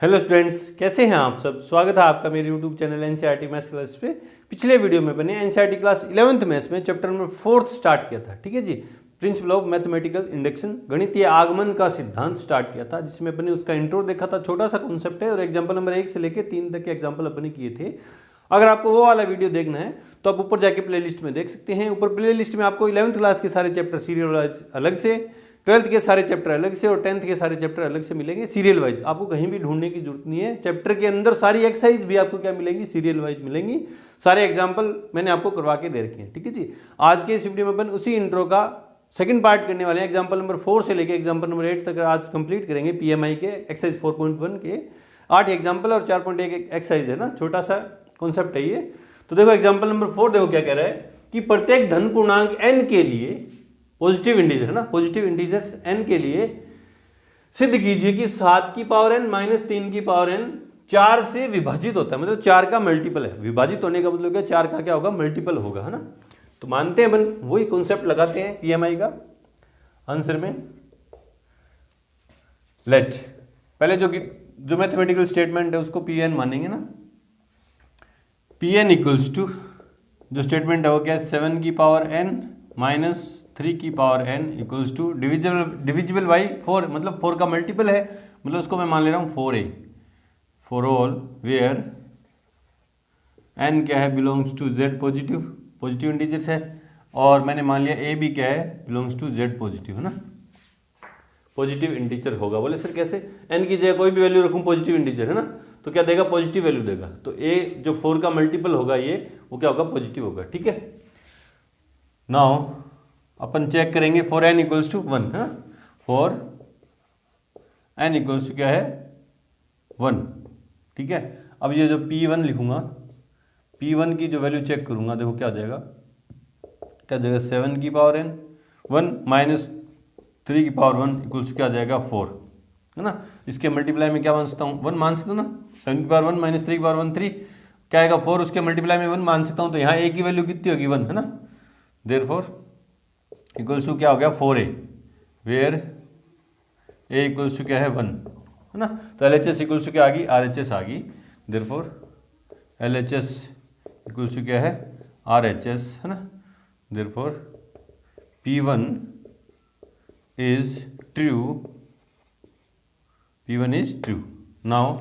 Hello students, कैसे हैं आप सब। स्वागत है आपका मेरे YouTube channel NCERT maths class पे। पिछले वीडियो में बने एनसीईआरटी क्लास 11th मैथ्स में चैप्टर नंबर 4 स्टार्ट किया था। ठीक है जी, प्रिंसिपल ऑफ मैथमेटिकल इंडक्शन, गणितीय आगमन का सिद्धांत स्टार्ट किया था, जिसमें अपने उसका इंट्रो देखा था। छोटा सा कॉन्सेप्ट है और एग्जाम्पल नंबर 1 से लेकर 3 तक के एग्जाम्पल अपने किए थे। अगर आपको वो वाला वीडियो देखना है तो आप ऊपर जाके प्लेलिस्ट में देख सकते हैं। ऊपर प्लेलिस्ट में आपको 11th क्लास के सारे चैप्टर सीरियल वाइज अलग से, 12th के सारे चैप्टर अलग से और 10th के सारे चैप्टर अलग से मिलेंगे सीरियल वाइज। आपको कहीं भी ढूंढने की जरूरत नहीं है। चैप्टर के अंदर सारी एक्सरसाइज भी आपको क्या मिलेंगी, सीरियल वाइज मिलेंगी। सारे एग्जाम्पल मैंने आपको करवा के दे रखे हैं। ठीक है जी, आज के इस वीडियो में अपन उसी इंट्रो का सेकंड पार्ट करने वाले हैं। एग्जाम्पल नंबर 4 से लेकर एग्जाम्पल नंबर 8 तक आज कंप्लीट करेंगे। पीएमआई के एक्सरसाइज 4.1 के 8 एग्जाम्पल और 4.1 एक्सरसाइज है ना, छोटा सा कॉन्सेप्ट है ये। तो देखो एग्जाम्पल नंबर 4 देखो क्या कह रहा है कि प्रत्येक धन पूर्णांक n के लिए पॉजिटिव इंटीजर है ना, पॉजिटिव इंटीजर्स n के लिए सिद्ध कीजिए कि 7 की पावर n माइनस 3 की पावर n 4 से विभाजित होता है, मतलब 4 का मल्टीपल है। विभाजित होने का मतलब क्या, 4 का क्या होगा, मल्टीपल होगा, है ना। तो मानते हैं अपन, वही कॉन्सेप्ट लगाते हैं पीएमआई का आंसर में। लेट पहले जो मैथमेटिकल स्टेटमेंट है उसको पीएन मानेंगे ना। पीएन इक्वल्स टू, जो स्टेटमेंट है वो क्या है, 7 की पावर n माइनस 3 की power n equals to divisible by 4, मतलब 4 का मल्टीपल है, मतलब उसको मैं मान ले रहा हूँ 4a for all where n क्या है, belongs to z positive integers है। और मैंने मान लिया a भी क्या है, बिलोंग्स टू z पॉजिटिव, है ना, पॉजिटिव इंटीजर होगा। बोले सर कैसे, n की जगह कोई भी वैल्यू रखूं पॉजिटिव इंटीजर है ना, तो क्या देगा, पॉजिटिव वैल्यू देगा। तो a जो 4 का मल्टीपल होगा ये, वो क्या होगा, पॉजिटिव होगा। ठीक है, नाउ अपन चेक करेंगे फॉर n इक्वल्स टू 1 है, फॉर n इक्वल्स टू क्या है 1। ठीक है, अब ये जो p1 लिखूंगा, p1 की जो वैल्यू चेक करूंगा, देखो क्या हो जाएगा, क्या हो जाएगा 7 की पावर n 1 माइनस 3 की पावर 1 इक्वल्स टू क्या हो जाएगा 4, है ना। इसके मल्टीप्लाई में क्या मान सकता हूँ, 1 मान सकता हूँ ना। 7 की पावर 1 माइनस 3 की पावर 1 3, क्या आएगा 4, उसके मल्टीप्लाई में 1 मान सकता हूँ। तो यहाँ a की वैल्यू कितनी होगी 1, है ना। देयरफॉर इक्वल्स टू क्या हो गया 4a, where a equals to क्या है 1, है ना। तो LHS इक्वल्स टू क्या आ गई, RHS आ गई। देयरफॉर LHS इक्वल्स टू क्या है RHS, है ना। Therefore P1 is true, P1 is true. Now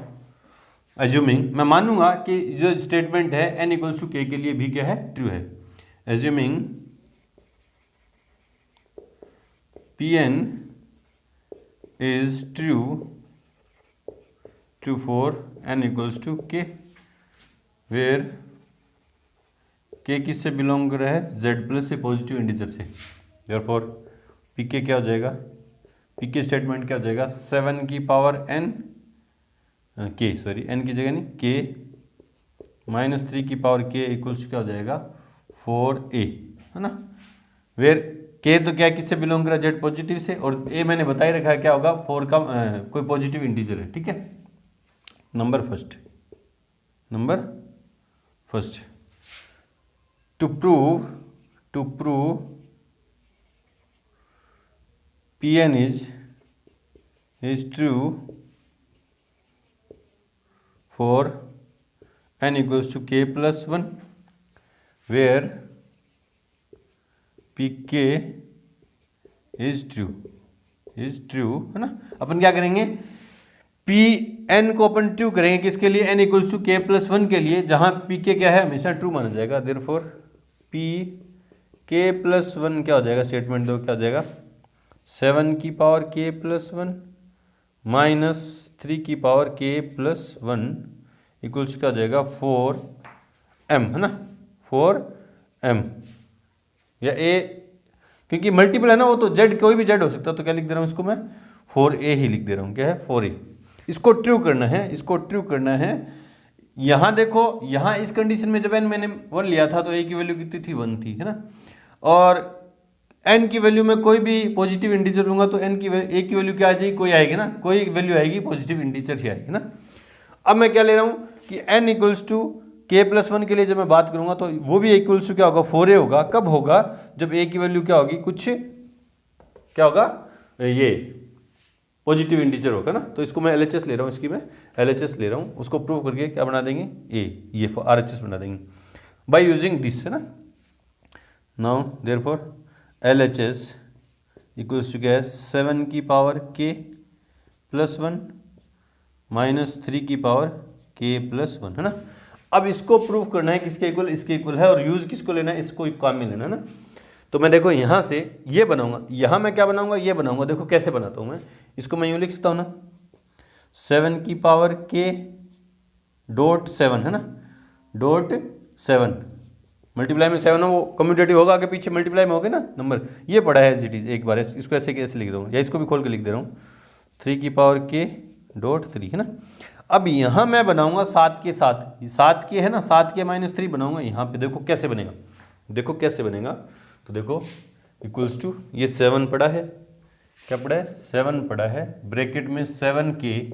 assuming, मैं मानूंगा कि जो स्टेटमेंट है n इक्वल्स टू k के लिए भी क्या है, ट्रू है। Assuming Pn is true for n equals to k, where k किससे बिलोंग कर रहा है, z प्लस से, पॉजिटिव इंटीजर से। therefore pk क्या हो जाएगा, pk स्टेटमेंट क्या हो जाएगा, 7 की power n k, sorry n की जगह नहीं, k माइनस 3 की पावर k इक्वल्स क्या हो जाएगा 4a, है ना। वेयर k तो क्या किससे बिलोंग कर रहा है, जेड पॉजिटिव से, और a मैंने बता ही रखा है क्या होगा, 4 का कोई पॉजिटिव इंटीजर है। ठीक है, number first to prove Pn is true for n equals to k plus 1, where pk is true, है ना। अपन क्या करेंगे, Pn को अपन ट्रू करेंगे किसके लिए, n equals to k plus 1 के लिए, जहां pk क्या है, हमेशा ट्रू माना जाएगा। देयरफॉर pk प्लस 1 क्या हो जाएगा, स्टेटमेंट दो क्या हो जाएगा, 7 की पावर k प्लस 1 माइनस 3 की पावर k प्लस 1 इक्वल्स क्या हो जाएगा 4m, है ना, 4m। या a क्योंकि मल्टीपल है ना, वो तो z कोई भी z हो सकता है, तो क्या लिख दे रहा हूँ इसको मैं 4a ही लिख दे रहा हूँ, क्या है 4a। इसको ट्रू करना है, यहाँ देखो, यहाँ इस कंडीशन में जब n मैंने 1 लिया था तो a की वैल्यू कितनी थी, 1 थी, है ना। और n की वैल्यू में कोई भी पॉजिटिव इंटीजर लूंगा तो n की a की वैल्यू क्या आ जाएगी, कोई आएगी ना, कोई वैल्यू आएगी, पॉजिटिव इंटीजर ही आएगी ना। अब मैं क्या ले रहा हूँ कि n equals to k plus 1 के लिए जब मैं बात करूंगा तो वो भी इक्वल्स टू क्या होगा, 4a होगा। कब होगा, जब a की वैल्यू क्या होगी, कुछ क्या होगा, ये पॉजिटिव इंटीजर होगा ना, तो इसको मैं LHS ले रहा हूँ, इसकी मैं LHS ले रहा हूँ, उसको प्रूव करके क्या बना देंगे ए, ये RHS बना देंगे बाय यूजिंग दिस, है ना। Now therefore LHS equals to क्या है 7 की पावर k प्लस 1 माइनस 3 की पावर k प्लस 1, है ना। अब इसको प्रूव करना है किसके इक्वल, इसके इक्वल है, और यूज किसको लेना है, इसको काम में लेना है ना। तो मैं देखो यहाँ से ये बनाऊंगा, यहाँ मैं क्या बनाऊंगा, ये बनाऊंगा। देखो कैसे बनाता हूँ मैं इसको, मैं यूँ लिख सकता हूँ ना 7 की पावर k डॉट 7, है ना, डॉट 7 मल्टीप्लाई में 7 वो कम्यूटेटिव होगा, आगे पीछे मल्टीप्लाई में होगा ना नंबर। ये पढ़ा है एज इट इज, एक बार इसको ऐसे कैसे लिख दूँ, या इसको भी खोल के लिख दे रहा हूँ 3 की पावर k डॉट 3, है ना। अब यहाँ मैं बनाऊंगा 7 के साथ, 7 के है ना, 7 के माइनस 3 बनाऊंगा यहाँ पे। देखो कैसे बनेगा, देखो कैसे बनेगा। तो देखो इक्वल्स टू ये 7 पड़ा है, क्या पड़ा है 7 पड़ा है, ब्रैकेट में 7 के,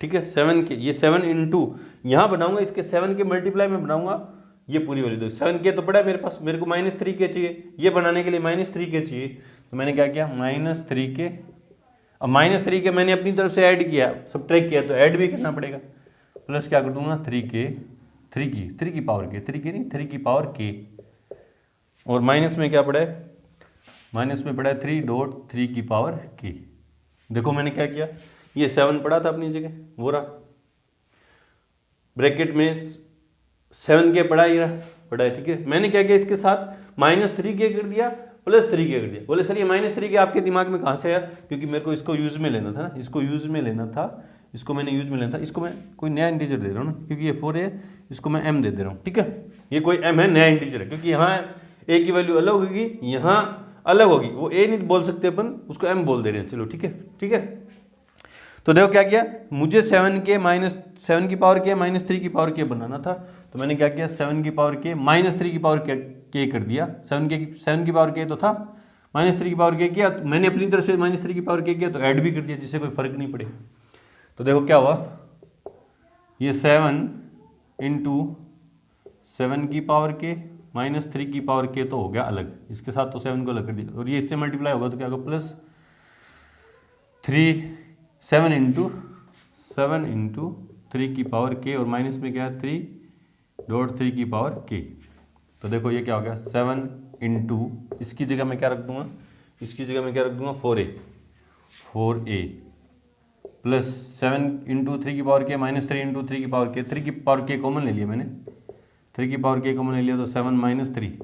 ठीक है 7 के, ये 7 इंटू यहाँ बनाऊंगा, इसके 7 के मल्टीप्लाई में बनाऊंगा ये पूरी वाली। देखो 7 के तो पड़ा है मेरे पास, मेरे को -3 के चाहिए, ये बनाने के लिए -3 के चाहिए। तो मैंने क्या किया -3 के, अब -3 के मैंने अपनी तरफ से ऐड किया, सब्ट्रैक्ट किया, तो ऐड भी करना पड़ेगा। प्लस क्या कर दूंगा 3 के, 3 की पावर के, 3 की नहीं 3 की पावर के, और माइनस में क्या पड़ा है, माइनस में पड़ा है 3 डॉट 3 की पावर के। देखो मैंने क्या किया, ये 7 पड़ा था अपनी जगह, वो रहा, ब्रैकेट में 7 के पड़ा, ये पड़ा है, ठीक है। मैंने क्या किया, इसके साथ -3 के कर दिया, +3 के कर दिया। बोले सर ये -3 के आपके दिमाग में कहाँ से आया, क्योंकि मेरे को इसको यूज में लेना था ना, इसको यूज में लेना था, इसको मैंने यूज में लेना था। इसको मैं कोई नया इंटीजर दे रहा हूँ ना, क्योंकि ये 4 है, इसको मैं m दे दे रहा हूँ, ठीक है। ये कोई m है, नया इंटीजर है, क्योंकि यहाँ a की वैल्यू अलग होगी, यहाँ अलग होगी, वो a नहीं बोल सकते अपन, उसको m बोल दे रहे हैं, चलो ठीक है, ठीक है। तो देखो क्या किया, मुझे 7 के -7 की पावर के -3 की पावर के बनाना था, तो मैंने क्या किया 7 की पावर के -3 की पावर के कर दिया। 7 की पावर के तो था, -3 की पावर के किया, तो मैंने अपनी तरफ से -3 की पावर के किया, तो ऐड भी कर दिया, जिससे कोई फर्क नहीं पड़े। तो देखो क्या हुआ, ये 7 इंटू 7 की पावर के -3 की पावर के तो हो गया अलग, इसके साथ तो 7 को अलग कर दिया, और ये इससे मल्टीप्लाई होगा तो क्या होगा +7 इंटू 3 की पावर के, और माइनस में क्या है 3 डॉट 3 की पावर के। तो देखो ये क्या हो गया 7 इंटू, इसकी जगह मैं क्या रख दूंगा, इसकी जगह मैं क्या रख दूंगा 4a प्लस 7 इंटू 3 की पावर के -3 इंटू 3 की पावर के, 3 की पावर के कॉमन ले लिया मैंने, 3 की पावर के कॉमन ले लिया, तो 7 - 3,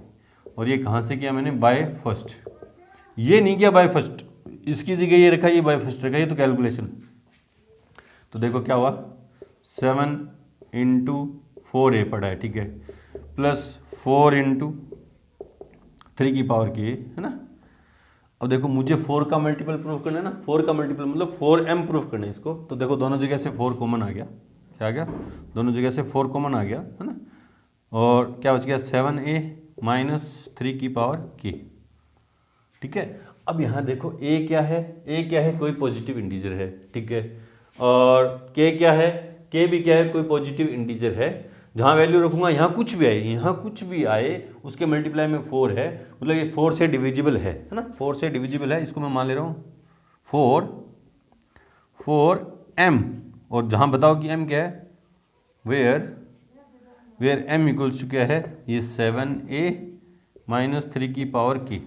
और ये कहाँ से किया मैंने बाय फर्स्ट, ये नहीं किया बाय फर्स्ट, इसकी जगह ये रखा, ये बाय फर्स्ट रखा, ये तो कैलकुलेशन। तो देखो क्या हुआ 7 इंटू 4a पड़ा है, ठीक है, प्लस 4 इंटू 3 की पावर के, है ना। अब देखो मुझे 4 का मल्टीपल प्रूफ करना है ना, 4 का मल्टीपल मतलब 4m प्रूफ करना है इसको। तो देखो दोनों जगह से 4 कॉमन आ गया, क्या आ गया, दोनों जगह से 4 कॉमन आ गया, है ना, और क्या बच गया 7a - 3 की पावर k, ठीक है। अब यहाँ देखो a क्या है, a क्या है, कोई पॉजिटिव इंटीजर है, ठीक है, और k क्या है, k भी क्या है, कोई पॉजिटिव इंटीजर है। जहाँ वैल्यू रखूंगा यहाँ कुछ भी आए, यहाँ कुछ भी आए, उसके मल्टीप्लाई में 4 है, मतलब ये 4 से डिविजिबल है ना, 4 से डिविजिबल है, इसको मैं मान ले रहा हूँ 4m, और जहाँ बताओ कि m क्या है, वेयर m इक्वल्स टू क्या है, ये 7a - 3 की पावर k।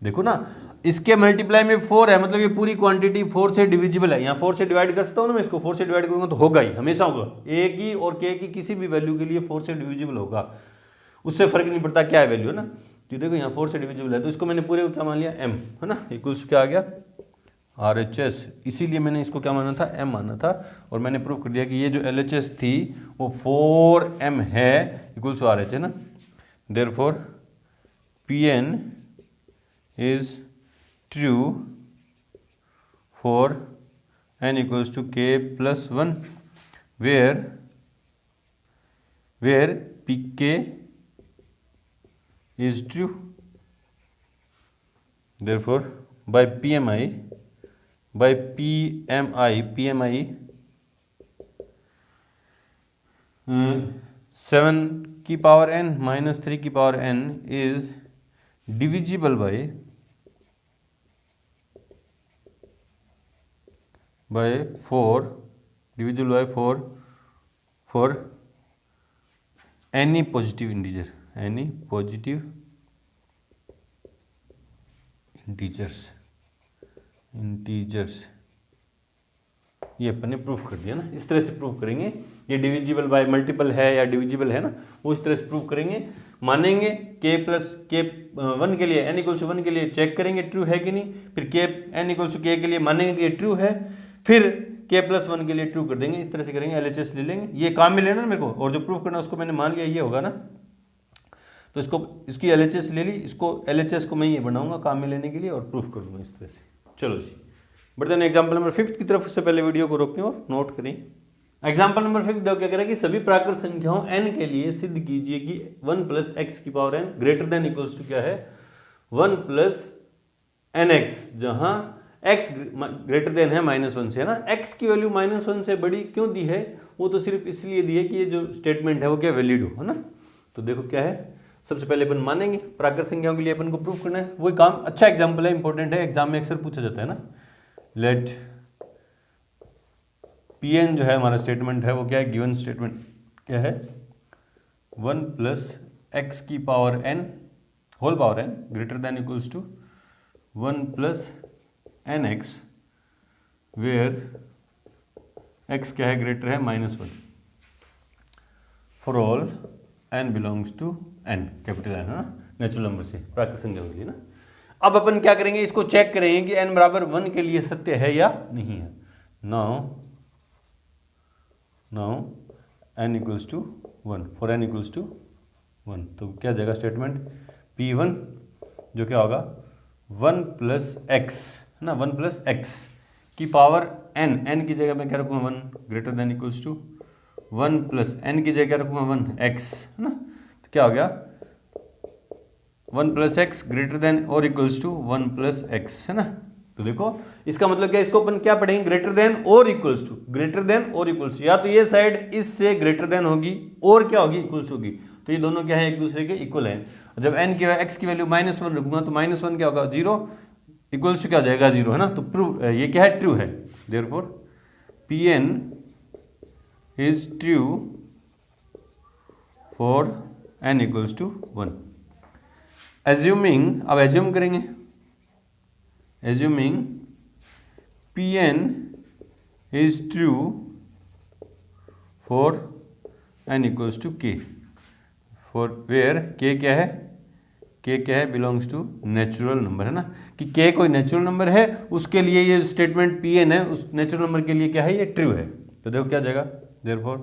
देखो ना इसके मल्टीप्लाई में 4 है, मतलब ये पूरी क्वांटिटी 4 से डिविजिबल है। यहाँ 4 से डिवाइड कर सकता हूँ ना मैं इसको, 4 से डिवाइड करूँगा तो होगा ही, हमेशा होगा, a की और k की किसी भी वैल्यू के लिए 4 से डिविजिबल होगा, उससे फर्क नहीं पड़ता क्या है वैल्यू, है ना। तो देखो यहाँ 4 से डिविजिबल है, तो इसको मैंने पूरे को क्या मान लिया m, है ना, इक्वल्स क्या आ गया RHS। इसीलिए मैंने इसको क्या माना था, m माना था, और मैंने प्रूव कर दिया कि ये जो LHS थी वो 4m है, इक्वल्स टू RH, है ना। Therefore Pn is true for n equals to k plus 1, where pk is true. Therefore by PMI 7 की पावर n -3 की power n is divisible by by 4 divisible by 4 for any positive integer, any positive integers. ये अपन ने proof कर दिया ना, इस तरह से प्रूफ करेंगे। ये डिविजिबल बाय मल्टीपल है या डिविजिबल है ना, वो इस तरह से प्रूफ करेंगे। मानेंगे k प्लस के 1 के लिए n इक्वल टू 1 के लिए चेक करेंगे ट्रू है कि नहीं, फिर k n equal to k के लिए मानेंगे कि ये ट्रू है, फिर k प्लस 1 के लिए ट्रू कर देंगे। इस तरह से करेंगे, LHS ले लेंगे। ये काम में लेना मेरे को, और जो प्रूफ करना उसको मैंने मान लिया ये होगा ना, तो इसकी LHS ले ली, इसको LHS को मैं ये बनाऊंगा काम में लेने के लिए और प्रूफ कर दूंगा इस तरह से। चलो जी बढ़ते हैं एग्जाम्पल नंबर 5 की तरफ। उससे पहले वीडियो को रोकें और नोट करें। एग्जाम्पल नंबर 5 देखो क्या करें कि सभी प्राकृत संख्याओं n के लिए सिद्ध कीजिए कि 1 प्लस एक्स की power n greater than equals to क्या है 1 प्लस nx, जहां x ग्रेटर देन है -1 से, है ना। x की वैल्यू -1 से बड़ी क्यों दी है, वो तो सिर्फ इसलिए दी है कि ये जो स्टेटमेंट है वो क्या वैलिड हो, है ना। तो देखो क्या है, सबसे पहले अपन मानेंगे प्राकृत संख्याओं के लिए अपन को प्रूफ करना है। वही काम, अच्छा एग्जाम्पल है, इंपॉर्टेंट है, एग्जाम में अक्सर पूछा जाता है ना। लेट Pn जो है हमारा स्टेटमेंट है वो क्या है, गिवन स्टेटमेंट क्या है 1 प्लस एक्स की power n whole power n greater than equals to 1 plus nx where x क्या है ग्रेटर है -1 for all n belongs to n, capital n, है ना, नेचुरल नंबर से प्राकृत संख्याओं के लिए ना। अब अपन क्या करेंगे, इसको चेक करेंगे कि n बराबर 1 के लिए सत्य है या नहीं है। Now n equals to 1 for n equals to 1, तो क्या जाएगा स्टेटमेंट P1 जो क्या होगा 1 प्लस एक्स, है ना, 1 प्लस एक्स की पावर n की जगह मैं क्या रखूँगा 1 greater than equals to 1 plus n की जगह क्या रखूँगा 1 x, है ना। तो क्या हो गया 1 प्लस एक्स ग्रेटर देन और इक्वल्स टू 1 प्लस एक्स, है ना। तो देखो इसका मतलब क्या, इसको अपन क्या पढ़ेंगे ग्रेटर देन और इक्वल्स टू, ग्रेटर देन और इक्वल्स टू, या तो ये साइड इससे ग्रेटर देन होगी और क्या होगी इक्वल्स होगी, तो ये दोनों क्या है एक दूसरे के इक्वल हैं। जब n की x की वैल्यू -1 रखूंगा तो -1 क्या होगा 0 इक्वल्स टू क्या हो जाएगा 0, है ना। तो प्रूव ये क्या है ट्रू है, therefore Pn is true for n equals to 1। Assuming, अब एज्यूम करेंगे, assuming Pn is true for n equals to k, for where k क्या है, k क्या है बिलोंग्स टू नेचुरल नंबर, है ना, कि k कोई नेचुरल नंबर है उसके लिए ये स्टेटमेंट Pn है उस नेचुरल नंबर के लिए क्या है ये ट्रू है। तो देखो क्या जाएगा देयरफॉर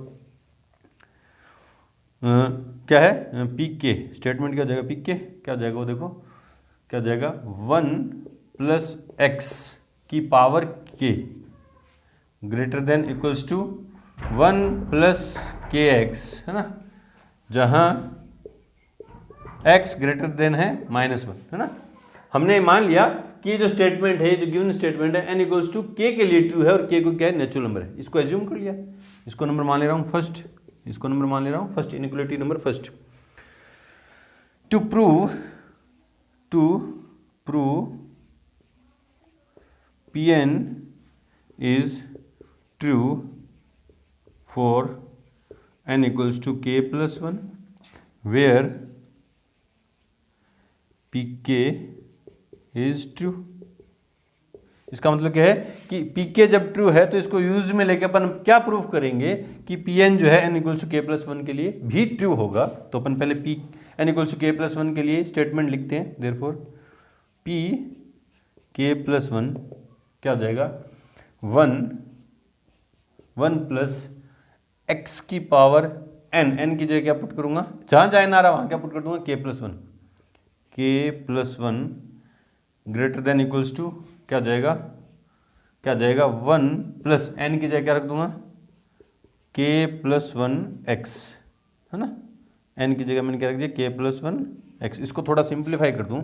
क्या है pk, स्टेटमेंट क्या जाएगा pk क्या जाएगा वो देखो क्या जाएगा 1 प्लस एक्स की power k greater than equals to 1 plus k x, है ना, जहां x ग्रेटर देन है -1, है ना। हमने मान लिया कि ये जो स्टेटमेंट है, जो गिवन स्टेटमेंट है n इक्वल्स टू k के लिए ट्रू है और k को क्या है नेचुरल नंबर है, इसको एज्यूम कर लिया। इसको नंबर मान ले रहा हूं फर्स्ट, इसको नंबर मान ले रहा हूं first, inequality number first. To prove Pn is true for n equals to k plus 1 where pk is true। इसका मतलब क्या है कि pk जब ट्रू है तो इसको यूज में लेके अपन क्या प्रूफ करेंगे कि Pn जो है n equals to k plus 1 के लिए भी ट्रू होगा। तो अपन पहले n equals to k plus 1 के लिए स्टेटमेंट लिखते हैं, देयरफॉर p k प्लस 1 क्या हो जाएगा 1 प्लस एक्स की पावर n की जगह क्या पुट करूंगा, जहां जहां n आ रहा वहां क्या पुट कर दूंगा k plus 1 greater than equals to क्या जाएगा 1 प्लस n की जगह क्या रख दूंगा k प्लस 1 x, है ना। n की जगह मैंने क्या रख दिया k प्लस 1 x। इसको थोड़ा सिंप्लीफाई कर दूं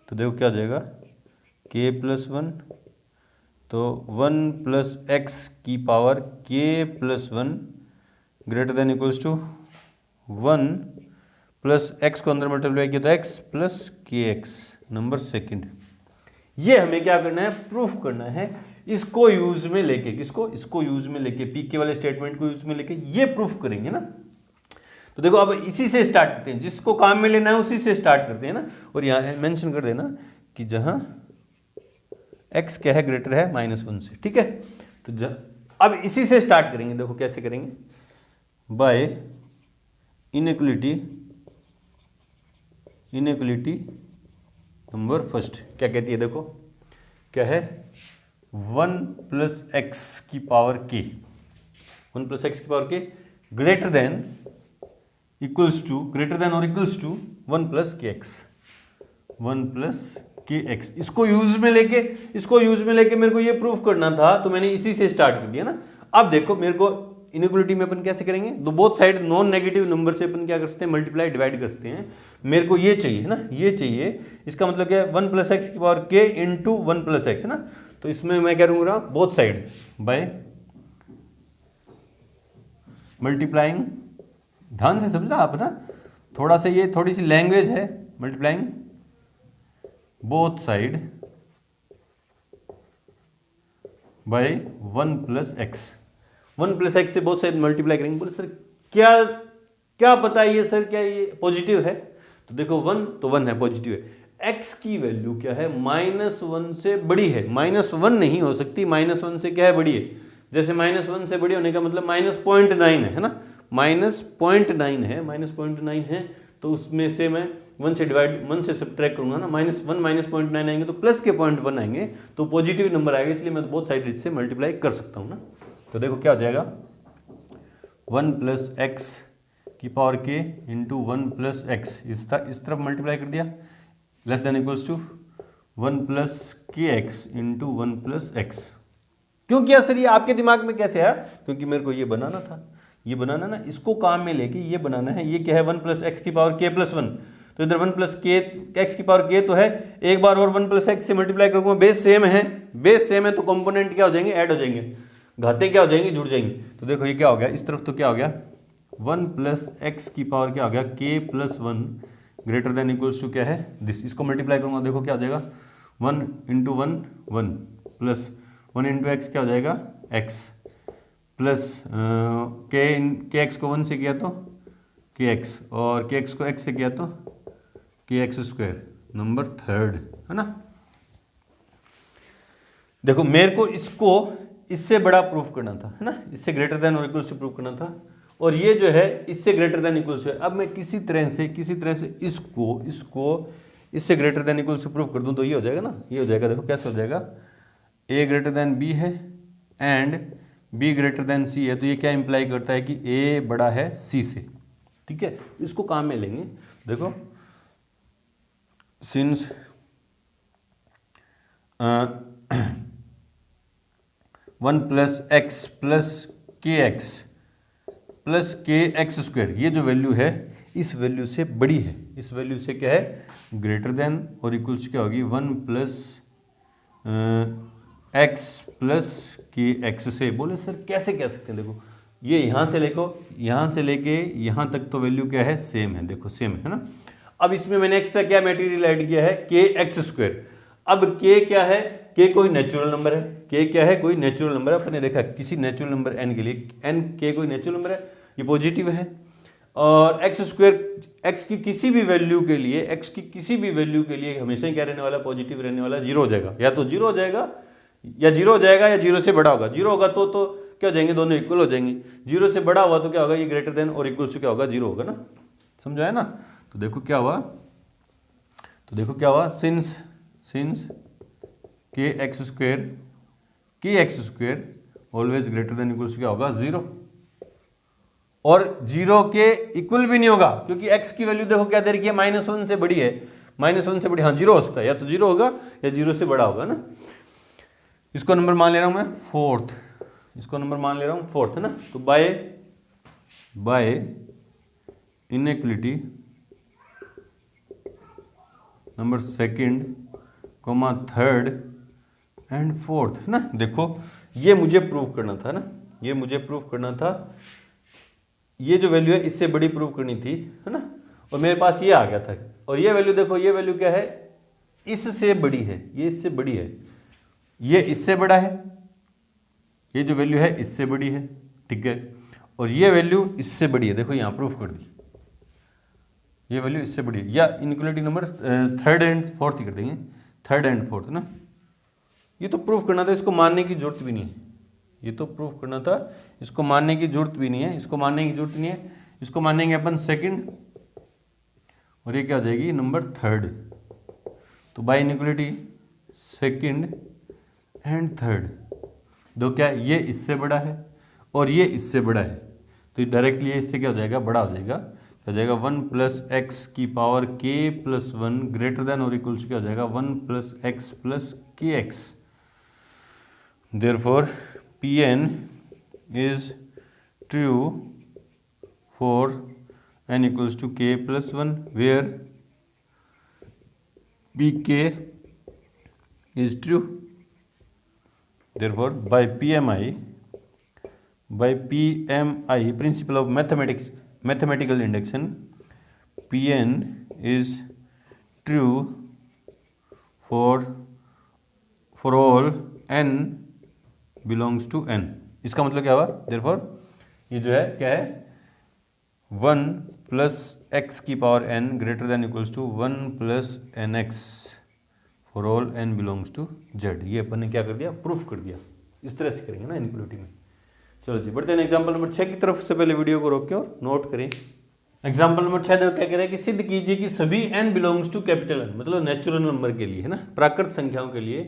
तो देखो क्या जाएगा k प्लस 1, तो 1 प्लस एक्स की power k plus 1 greater than equals to 1 plus x को अंदर मल्टीप्लाई किया था x plus k x, number second. ये हमें क्या करना है प्रूफ करना है। इसको यूज में लेके, किसको, इसको यूज में लेके, पीके वाले स्टेटमेंट को यूज में लेके ये प्रूफ करेंगे ना। तो देखो अब इसी से स्टार्ट करते हैं, जिसको काम में लेना है उसी से स्टार्ट करते हैं ना। और यहाँ मेंशन कर देना कि जहां x क्या है, ग्रेटर है -1 से, ठीक है। तो अब इसी से स्टार्ट करेंगे। देखो कैसे करेंगे, बाय इनइक्वलिटी नंबर फर्स्ट। क्या कहती है, देखो क्या है, 1 + x की पावर k, 1 + x की power k greater than equals to, greater than और इक्वल्स टू 1 + kx, 1 + kx। इसको यूज में लेके मेरे को ये प्रूफ करना था, तो मैंने इसी से स्टार्ट कर दिया ना। अब देखो मेरे को इनइक्वलिटी में अपन कैसे करेंगे, दो both side non negative number से अपन क्या कर सकते हैं, मल्टीप्लाई डिवाइड कर सकते हैं। मेरे को ये चाहिए है ना, ये चाहिए। इसका मतलब क्या है, 1 + x की पावर k इंटू 1 + x है ना। तो इसमें मैं क्या करूँगा, बोथ साइड बाय मल्टीप्लाइंग, ध्यान से समझना आप ना, थोड़ा सा ये थोड़ी सी लैंग्वेज है, multiplying both side by 1 + x, 1 + x से बोथ साइड मल्टीप्लाई करेंगे। बोले सर क्या पता है ये, सर क्या ये पॉजिटिव है? तो देखो 1 तो 1 है, पॉजिटिव है। x की वैल्यू क्या है, -1 से बड़ी है, -1 नहीं हो सकती, -1 से क्या है, बड़ी है। जैसे -1 से बड़ी होने का मतलब -0.9 है ना, -0.9 है, -0.9 है। तो उसमें से मैं 1 से सब्ट्रैक्ट करूंगा ना, -1 -0.9 आएंगे तो प्लस के 0.1 आएंगे, तो पॉजिटिव नंबर आएगा। इसलिए मैं बोथ साइड से मल्टीप्लाई कर सकता हूँ ना। तो देखो क्या हो जाएगा, 1 + x की पावर k इंटू 1 + x, इस तरफ मल्टीप्लाई कर दिया, less than equals to 1 + kx into 1 + x। क्यों किया सर, ये आपके दिमाग में कैसे आया? क्योंकि मेरे को ये बनाना था, ये बनाना ना, इसको काम में लेके ये बनाना है। ये क्या है, 1 + x की पावर k + 1, तो इधर 1 + k x की पावर k तो है, एक बार और 1 + x से मल्टीप्लाई करूंगा, बेस सेम है, तो कंपोनेंट क्या हो जाएंगे, ऐड हो जाएंगे, घातें क्या हो जाएंगी, जुड़ जाएंगी। तो देखो ये क्या हो गया, इस तरफ तो क्या हो गया, 1 + x की पावर क्या हो गया, k + 1 greater than equals to क्या है, दिस। इसको मल्टीप्लाई करूंगा, देखो क्या हो जाएगा, 1 × 1 1 प्लस 1 × x क्या हो जाएगा, x प्लस के एक्स को 1 से किया तो kx, और के एक्स को x से किया तो kx², नंबर 3 है ना। देखो मेरे को इसको इससे बड़ा प्रूफ करना था, है ना, इससे ग्रेटर देन और इक्वल से प्रूफ करना था, और ये जो है इससे ग्रेटर देन इक्वल से। अब मैं किसी तरह से इसको इससे ग्रेटर देन इक्वल से प्रूफ कर दूं तो ये हो जाएगा ना, ये हो जाएगा। देखो कैसे हो जाएगा, a ग्रेटर देन b है and b greater than c है, तो ये क्या इंप्लाई करता है कि a बड़ा है c से, ठीक है। इसको काम में लेंगे। देखो सिंस 1 + x + kx + kx², ये जो वैल्यू है इस वैल्यू से बड़ी है, इस वैल्यू से क्या है, ग्रेटर देन और इक्वल्स क्या होगी, 1 + x + kx से। बोले सर कैसे कह सकते हैं, देखो ये यहाँ से लेके यहाँ तक तो वैल्यू क्या है, सेम है, देखो सेम है ना। अब इसमें मैंने एक्स्ट्रा क्या मटेरियल ऐड किया है, kx²। अब k क्या है, k कोई नेचुरल नंबर है, k क्या है, कोई नेचुरल नंबर है। अपने देखा किसी नेचुरल नंबर n के लिए n k कोई नेचुरल नंबर है, ये पॉजिटिव है। और x² x की किसी भी वैल्यू के लिए हमेशा ही क्या रहने वाला, पॉजिटिव रहने वाला, 0 हो जाएगा, या तो 0 हो जाएगा या 0 हो जाएगा या 0 से बड़ा होगा। 0 होगा तो क्या हो जाएंगे, दोनों इक्वल हो जाएंगे। 0 से बड़ा हुआ तो क्या होगा, ये ग्रेटर देन और इक्वल से क्या होगा, 0 होगा ना, समझा है ना। तो देखो क्या हुआ, since kx² always greater than equal से क्या होगा, 0, और 0 के इक्वल भी नहीं होगा, क्योंकि x की वैल्यू देखो क्या दे रखी है, -1 से बड़ी है, -1 से बड़ी, हाँ 0 हो सकता है, या तो 0 होगा या 0 से बड़ा होगा ना। इसको नंबर मान ले रहा हूं मैं 4th, इसको नंबर मान ले रहा हूं 4th, है ना। तो bye inequality number 2nd, 3rd and 4th, है ना। देखो ये मुझे प्रूव करना था ना, ये जो वैल्यू है इससे बड़ी प्रूव करनी थी, है ना। और मेरे पास ये आ गया था, और ये वैल्यू देखो, ये वैल्यू क्या है, इससे बड़ी है, ये इससे बड़ी है, ये इससे बड़ा है, ये जो वैल्यू है इससे बड़ी है, ठीक है, और ये वैल्यू इससे बड़ी है, देखो यहाँ प्रूफ कर दी, ये वैल्यू इससे बड़ी है, या inequality number third and fourth ही कर देंगे, थर्ड एंड फोर्थ ना। ये तो प्रूफ करना था, इसको मानने की जरूरत भी नहीं है, ये तो प्रूफ करना था, इसको मानने की जरूरत भी नहीं है, इसको मानने की जरूरत नहीं है, इसको मानेंगे अपन सेकंड, और ये क्या हो जाएगी नंबर थर्ड। तो by inequality second and third, दो क्या, ये इससे बड़ा है और ये इससे बड़ा है, तो डायरेक्टली ये इससे क्या हो जाएगा, बड़ा हो जाएगा, क्या हो जाएगा 1 प्लस एक्स की पावर के प्लस 1 ग्रेटर देन और इक्वल्स क्या हो जाएगा 1 plus x plus k x. Therefore Pn is true for n equals to k plus 1 where Pk is true. Therefore, by PMI, principle of mathematical induction, Pn is true for all n belongs to n। इसका मतलब क्या हुआ, therefore ये जो है क्या है 1 plus x की power n greater than equals to 1 plus n x for all n belongs to z। ये अपन ने क्या कर दिया, प्रूफ कर दिया। इस तरह से करेंगे ना इनइक्वालिटी में। चलो जी बढ़ते हैं एग्जाम्पल नंबर 6 की तरफ। से पहले वीडियो को रोक के और नोट करें। एग्जाम्पल नंबर 6 देखो क्या कह रहा है कि सिद्ध कीजिए कि सभी n belongs to capital n, मतलब नेचुरल नंबर के लिए है ना, प्राकृत संख्याओं के लिए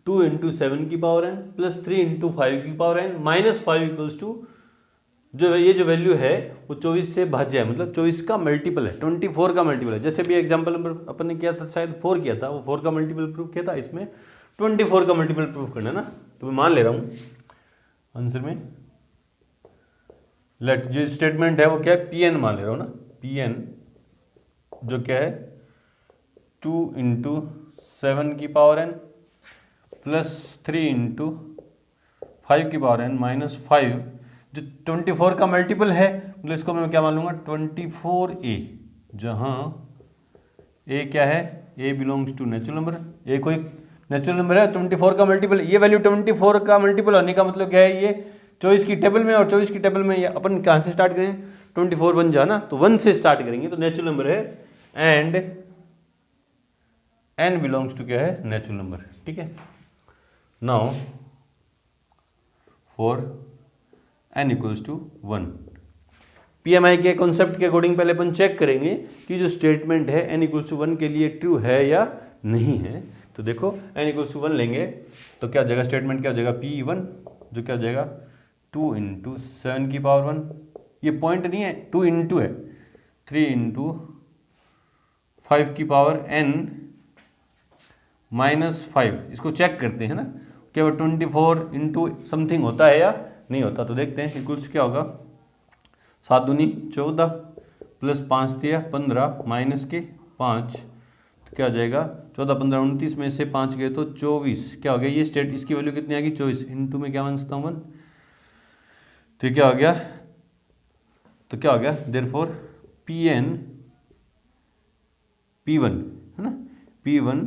2 इंटू 7 की पावर n प्लस 3 इंटू 5 की power n minus 5 equals to, जो ये जो वैल्यू है वो 24 से भाज्य है, मतलब 24 का मल्टीपल है, 24 का मल्टीपल है। जैसे भी एग्जांपल नंबर अपन ने किया था, शायद 4 किया था, वो 4 का मल्टीपल प्रूफ किया था, इसमें 24 का मल्टीपल प्रूफ करना है ना। तो मैं मान ले रहा हूँ आंसर में, लेट जो स्टेटमेंट है वो क्या है, Pn मान ले रहा हूँ ना, Pn जो क्या है 2 इंटू 7 की पावर n प्लस 3 इंटू 5 की पावर n माइनस 5, जो 24 का मल्टीपल है, मतलब इसको मैं क्या मान लूंगा 24a, जहां a क्या है, a belongs to natural number, a कोई नेचुरल नंबर है, 24 का मल्टीपल, ये वैल्यू 24 का मल्टीपल होने का मतलब क्या है, ये 24 की टेबल में, और 24 की टेबल में अपन कहाँ से स्टार्ट करें, 24 1 जा ना, तो 1 से स्टार्ट करेंगे, तो नेचुरल नंबर है, एंड n बिलोंग्स टू क्या है, नेचुरल नंबर। ठीक है, now for n equals to 1, PMI के कॉन्सेप्ट के अकॉर्डिंग पहले अपन चेक करेंगे कि जो स्टेटमेंट है n इक्वल्स टू 1 के लिए ट्रू है या नहीं है। तो देखो n इक्वल्स टू 1 लेंगे तो क्या हो जाएगा, स्टेटमेंट क्या हो जाएगा P1, जो क्या हो जाएगा 2 इंटू 7 की पावर 1, ये पॉइंट नहीं है, 2 इंटू है, 3 इंटू 5 की पावर n माइनस 5, इसको चेक करते हैं ना, क्या वो 24 इंटू समथिंग होता है या नहीं होता। तो देखते हैं इक्वल्स क्या होगा, 7 दूनी 14 प्लस 5 दिया 15 माइनस के 5, तो क्या हो जाएगा 14 15 29 में से 5 गए तो 24, क्या हो गया ये स्टेट, इसकी वैल्यू कितनी आ गई 24, इंटू में क्या मान सकता हूँ 1, तो ये क्या हो गया, तो क्या हो गया देयरफॉर Pn P1 है ना, P1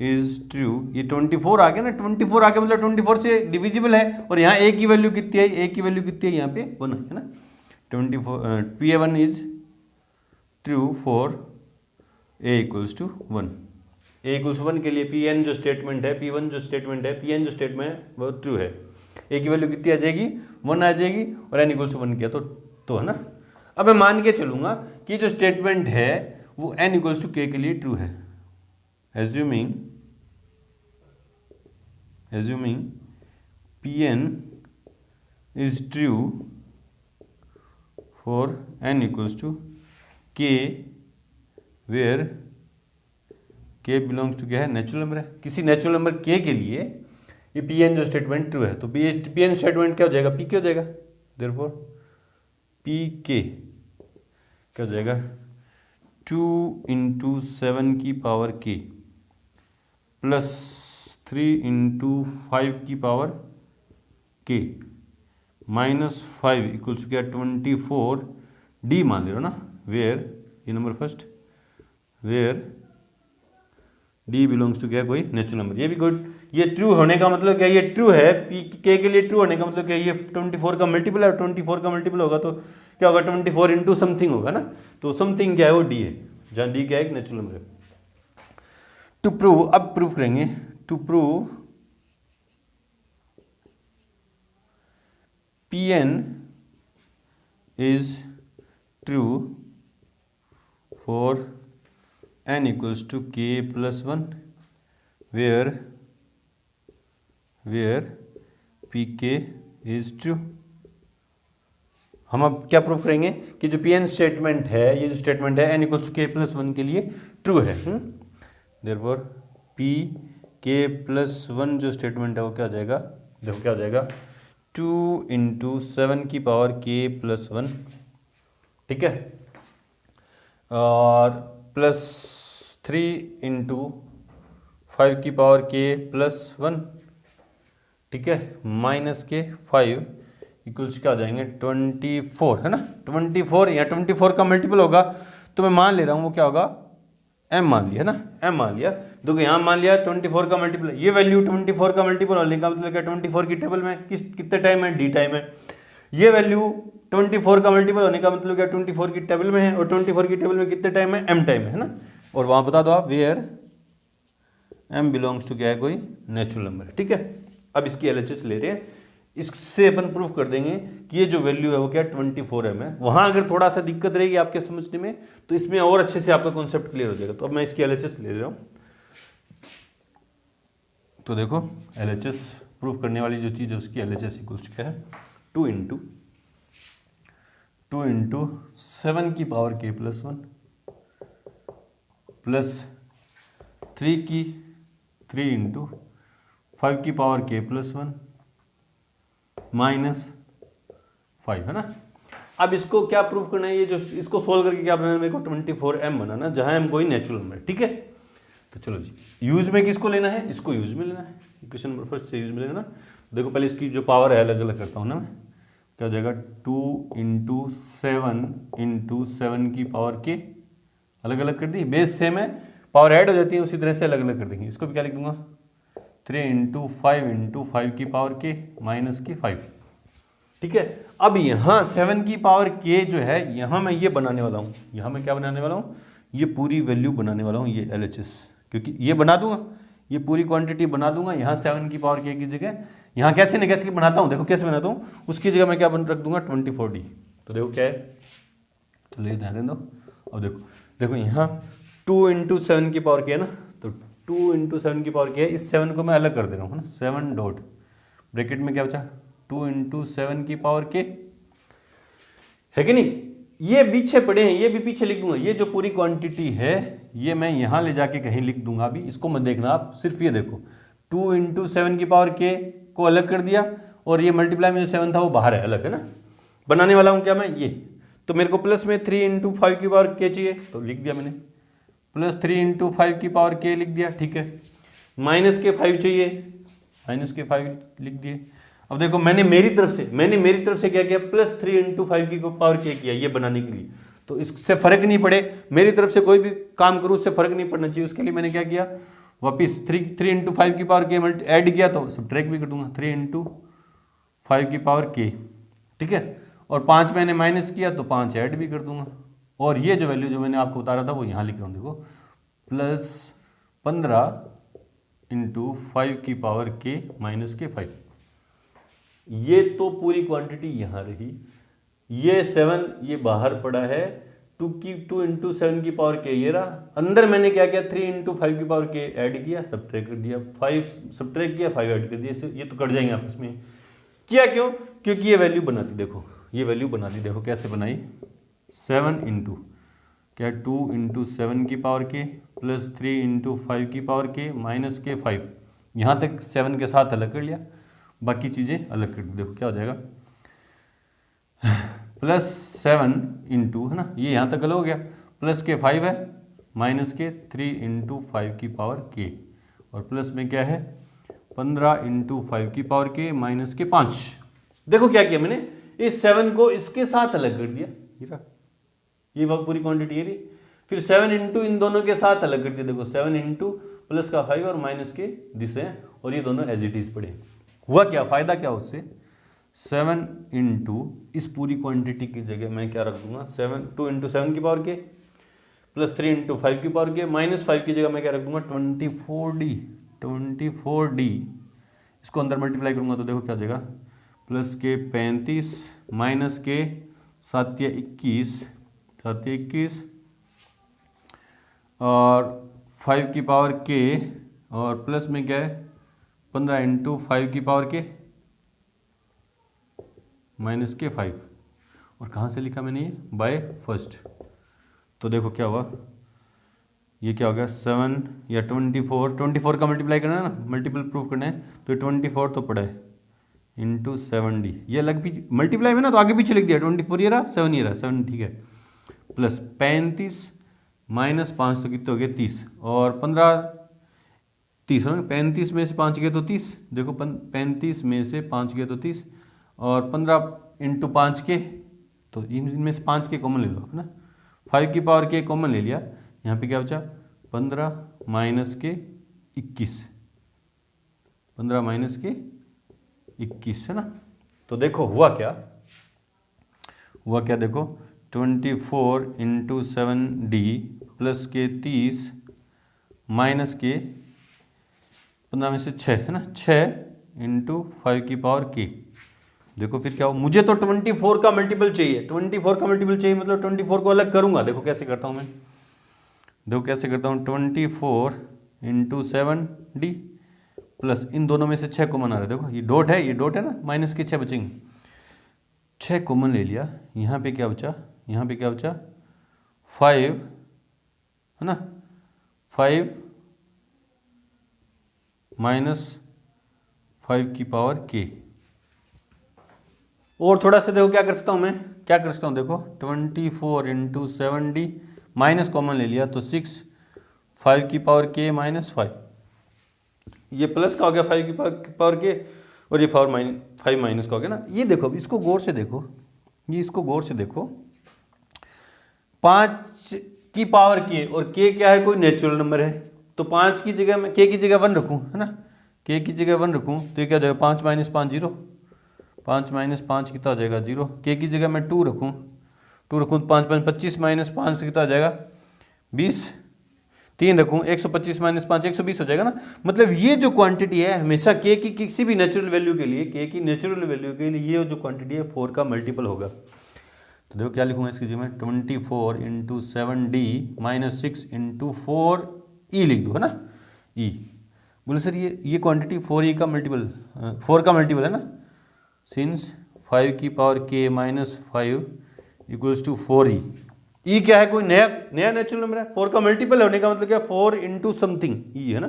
इज ट्रू, ये 24 आ गया ना, 24 आ गया मतलब 24 से डिविजिबल है, और यहाँ a की वैल्यू कितनी है, a की वैल्यू कितनी है यहाँ पे 1 है ना, 24 P1 is true for a equals to 1, a इक्वल्स 1 के लिए Pn जो स्टेटमेंट है, P1 जो स्टेटमेंट है, Pn जो स्टेटमेंट है वो ट्रू है, a की वैल्यू कितनी आ जाएगी 1 आ जाएगी, और n इक्वल्स 1 किया तो है ना। अब मैं मान के चलूंगा कि जो स्टेटमेंट है वो n इक्वल्स टू k के लिए ट्रू है, assuming Pn is true for n equals to k where k belongs to क्या है, नेचुरल नंबर है, किसी नेचुरल नंबर k के लिए ये Pn जो स्टेटमेंट ट्रू है, तो Pn स्टेटमेंट क्या हो जाएगा, P क्या हो जाएगा, देयरफॉर Pk क्या हो जाएगा 2 इंटू 7 की पावर k प्लस 3 इंटू 5 की पावर k माइनस 5 इक्वल्स क्या 24 d मान ले रहे हो ना, वेयर ये number first, where d belongs to क्या कोई नेचुरल नंबर, ये भी गुड, ये ट्रू होने का मतलब क्या, ये ट्रू है, पी के लिए ट्रू होने का मतलब क्या, ये 24 का मल्टीपल है, 24 का मल्टीपल होगा तो क्या होगा, 24 इंटू समथिंग होगा ना, तो समथिंग क्या है वो डी है, जहाँ डी क्या है, एक नेचुरल नंबर है। टू प्रूव, अब प्रूव करेंगे, to prove Pn is true for n equals to k plus 1 where pk is true। हम अब क्या प्रूफ करेंगे कि जो Pn स्टेटमेंट है, ये जो स्टेटमेंट है n equals to k plus 1 के लिए ट्रू है। देयरफॉर p k प्लस 1 जो स्टेटमेंट है वो क्या हो जाएगा, देखो क्या हो जाएगा, 2 इंटू 7 की पावर k प्लस 1, ठीक है, और प्लस 3 इंटू 5 की पावर k प्लस 1, ठीक है, माइनस के 5 इक्वल्स क्या हो जाएंगे 24, है ना, 24 या 24 का मल्टीपल होगा तो मैं मान ले रहा हूँ वो क्या होगा, m मान लिया, है ना, m मान लिया, देखो यहाँ मान लिया 24 का मल्टीपल, ये वैल्यू 24 का मल्टीपल होने का मतलब क्या, 24 की टेबल में कितने टाइम है, डी टाइम है, ये वैल्यू 24 का मल्टीपल होने का मतलब क्या, 24 की टेबल में है, और 24 की टेबल में कितने टाइम है, m टाइम है ना, और वहाँ बता दो आप वेयर m बिलोंग्स टू क्या है, कोई नेचुरल नंबर, ठीक है। अब इसकी एलएचएस ले रहे हैं, इससे अपन प्रूफ कर देंगे कि ये जो वैल्यू है वो क्या 24m है। वहां अगर थोड़ा सा दिक्कत रहेगी आपके समझने में तो इसमें और अच्छे से आपका कॉन्सेप्ट क्लियर हो जाएगा। तो अब मैं इसकी एलएचएस ले रहा हूं, तो देखो एलएचएस प्रूफ करने वाली जो चीज़ है उसकी एलएचएस इक्वल्स क्या है, 2 इंटू 7 की power k plus 1 plus 3 into 5 की पावर k प्लस 1 माइनस 5, है ना। अब इसको क्या प्रूफ करना है, ये जो इसको सोल्व करके क्या बनाना है, मेरे को 24m बनाना, जहां m कोई नेचुरल नंबर है, ठीक है। तो चलो जी, यूज में किसको लेना है, इसको यूज में लेना है, इक्वेशन नंबर फर्स्ट से यूज में लेना। देखो पहले इसकी जो पावर है अलग अलग करता हूँ ना मैं, क्या हो जाएगा 2 इंटू 7 की पावर k, अलग अलग कर दी, बेस सेम है, पावर ऐड हो जाती है, उसी तरह से अलग अलग कर देंगे। इसको भी क्या लिख दूंगा 3 इंटू 5 की पावर k माइनस की 5, ठीक है। अब यहाँ 7 की पावर k जो है, यहाँ मैं ये बनाने वाला हूँ, यहाँ मैं क्या बनाने वाला हूँ, ये पूरी वैल्यू बनाने वाला हूँ, ये LHS, क्योंकि ये बना दूंगा, ये पूरी क्वांटिटी बना दूंगा यहाँ 7 की पावर k की जगह, यहाँ कैसे न कैसे बनाता हूँ, देखो कैसे बनाता हूँ, उसकी जगह मैं क्या रख दूंगा 24D। तो देखो क्या है, तो ले ध्यान दो। अब देखो यहाँ 2 इंटू 7 की पावर k है ना, तो 2 इंटू 7 की पावर k है, इस 7 को मैं अलग कर दे रहा हूँ ना, 7 डॉट ब्रैकेट में क्या बचा 2 इंटू 7 की पावर k, है कि नहीं। ये पीछे पड़े हैं, ये भी पीछे लिख दूंगा, ये जो पूरी क्वांटिटी है ये मैं यहाँ ले जाके कहीं लिख दूंगा, अभी इसको मत देखना आप, सिर्फ ये देखो 2 इंटू 7 की पावर k को अलग कर दिया, और ये मल्टीप्लाई में जो 7 था वो बाहर है, अलग है ना। बनाने वाला हूँ क्या मैं ये, तो मेरे को प्लस में 3 इंटू 5 की पावर k चाहिए, तो लिख दिया मैंने, प्लस 3 इंटू 5 की पावर k लिख दिया, ठीक है। माइनस के 5 चाहिए, माइनस के 5 लिख दिए। अब देखो मैंने मेरी तरफ से क्या किया, प्लस 3 इंटू 5 की पावर k किया, ये बनाने के लिए, तो इससे फर्क नहीं पड़े, मेरी तरफ से कोई भी काम करूँ उससे फर्क नहीं पड़ना चाहिए, उसके लिए मैंने क्या किया, वापिस 3 इंटू 5 की पावर k ऐड किया, तो सब्ट्रैक्ट भी कर दूंगा 3 इंटू 5 की पावर k, ठीक है, और 5 मैंने माइनस किया तो 5 ऐड भी कर दूंगा, और ये जो वैल्यू जो मैंने आपको उतारा था वो यहाँ लिख रहा हूँ, देखो प्लस 15 इंटू 5 की पावर k माइनस के 5। ये तो पूरी क्वांटिटी यहाँ रही, ये 7 ये बाहर पड़ा है, 2 इंटू 7 की पावर k ये रहा, अंदर मैंने क्या किया 3 इंटू 5 की पावर k ऐड किया, सब्ट्रैक्ट कर दिया, 5 सब्ट्रैक्ट किया, 5 ऐड कर दिया, ये तो कट जाएंगे आपस में। किया क्यों, क्योंकि ये वैल्यू बना दी, देखो ये वैल्यू बना दी, देखो कैसे बनाई, 7 इंटू क्या 2 इंटू 7 की पावर k प्लस 3 इंटू 5 की पावर k माइनस के 5, यहाँ तक 7 के साथ अलग कर लिया, बाकी चीज़ें अलग कर दी, देखो क्या हो जाएगा प्लस 7 इंटू, है ना, ये यहाँ तक अलग हो गया, प्लस के 5 है, माइनस के 3 इंटू 5 की पावर k, और प्लस में क्या है 15 इंटू 5 की पावर k माइनस के 5। देखो क्या किया मैंने, इस 7 को इसके साथ अलग कर दिया, ये पूरी क्वांटिटी ये रही, फिर 7 इंटू इन दोनों के साथ अलग कर दिया, देखो 7 इंटू प्लस का 5 और माइनस के दिस है, और ये दोनों एज इट इज पड़े। हुआ क्या, फायदा क्या उससे, 7 इंटू इस पूरी क्वांटिटी की जगह मैं क्या रख दूंगा, 2 इंटू 7 की पावर के प्लस 3 इंटू 5 की पावर के माइनस 5 की जगह मैं क्या रख दूंगा 24D। इसको अंदर मल्टीप्लाई करूंगा तो देखो क्या हो जाएगा, प्लस के 35 माइनस के 7 या 21 और 5 की पावर के और प्लस में क्या है 15 इंटू 5 की पावर के माइनस के 5। और कहाँ से लिखा मैंने ये, बाय फर्स्ट। तो देखो क्या हुआ, ये क्या हो गया 7 या 24 का मल्टीप्लाई करना है ना, मल्टीपल प्रूफ करना है, तो 24 तो पड़ा है इंटू 7D, ये अलग भी मल्टीप्लाई में ना तो आगे पीछे लिख दिया, 24 ये रहा 7 ये रहा 7 ठीक है, प्लस 35 माइनस 5 तो कितने हो गए 30 और 30 है ना, 35 में से 5 गए तो 30, देखो 35 में से 5 गए तो 30 और 15 इंटू 5 के, तो इनमें से 5 के कॉमन ले लो है ना, 5 की पावर के कॉमन ले लिया, यहाँ पे क्या बचा 15 माइनस के 21, 15 माइनस के 21 है ना। तो देखो हुआ क्या देखो 24 इंटू 7D प्लस के 30 माइनस के 15 में से 6 है ना, 6 इंटू 5 की पावर के। देखो फिर क्या हो, मुझे तो 24 का मल्टीपल चाहिए, 24 का मल्टीपल चाहिए मतलब 24 को अलग करूंगा, देखो कैसे करता हूं मैं, देखो कैसे करता हूँ 24 इंटू 7D प्लस इन दोनों में से 6 कॉमन आ रहा है, देखो ये डॉट है ना, माइनस के 6 बचेंगे, 6 कॉमन ले लिया, यहाँ पे क्या बचा 5 है ना, 5 माइनस 5 की पावर के। और थोड़ा सा देखो क्या कर सकता हूँ मैं, देखो 24 इंटू 7D माइनस कॉमन ले लिया तो 6, 5 की पावर के माइनस 5, ये प्लस का हो गया 5 की पावर के और ये 5 माइनस का हो गया ना। ये देखो इसको गौर से देखो, इसको गौर से देखो, 5 की पावर के और के क्या है, कोई नेचुरल नंबर है, तो 5 की जगह मैं के की जगह 1 रखूँ है ना, के की जगह 1 रखूँ तो ये क्या हो जाएगा 5 माइनस 5 0, 5 माइनस 5 कितना हो जाएगा 0, के की जगह मैं 2 रखूँ तो 5 5 25 माइनस 5 से कितना आ जाएगा 20, 3 रखूँ 125 माइनस 5 120 हो जाएगा ना। मतलब ये जो क्वांटिटी है हमेशा के की किसी भी नेचुरल वैल्यू के लिए, के की नेचुरल वैल्यू के लिए ये जो क्वांटिटी है 4 का मल्टीपल होगा। तो देखो क्या लिखूँगा इसकी जगह में 24 into 7D minus 6 into 4E लिख दो है ना, E बोले सर ये क्वांटिटी 4E का मल्टीपल 4 का मल्टीपल है ना, सिंस 5 की पावर के minus 5 equals to 4E। E क्या है, कोई नया नेचुरल नंबर है, 4 का मल्टीपल होने का मतलब क्या 4 इंटू समथिंग E है ना,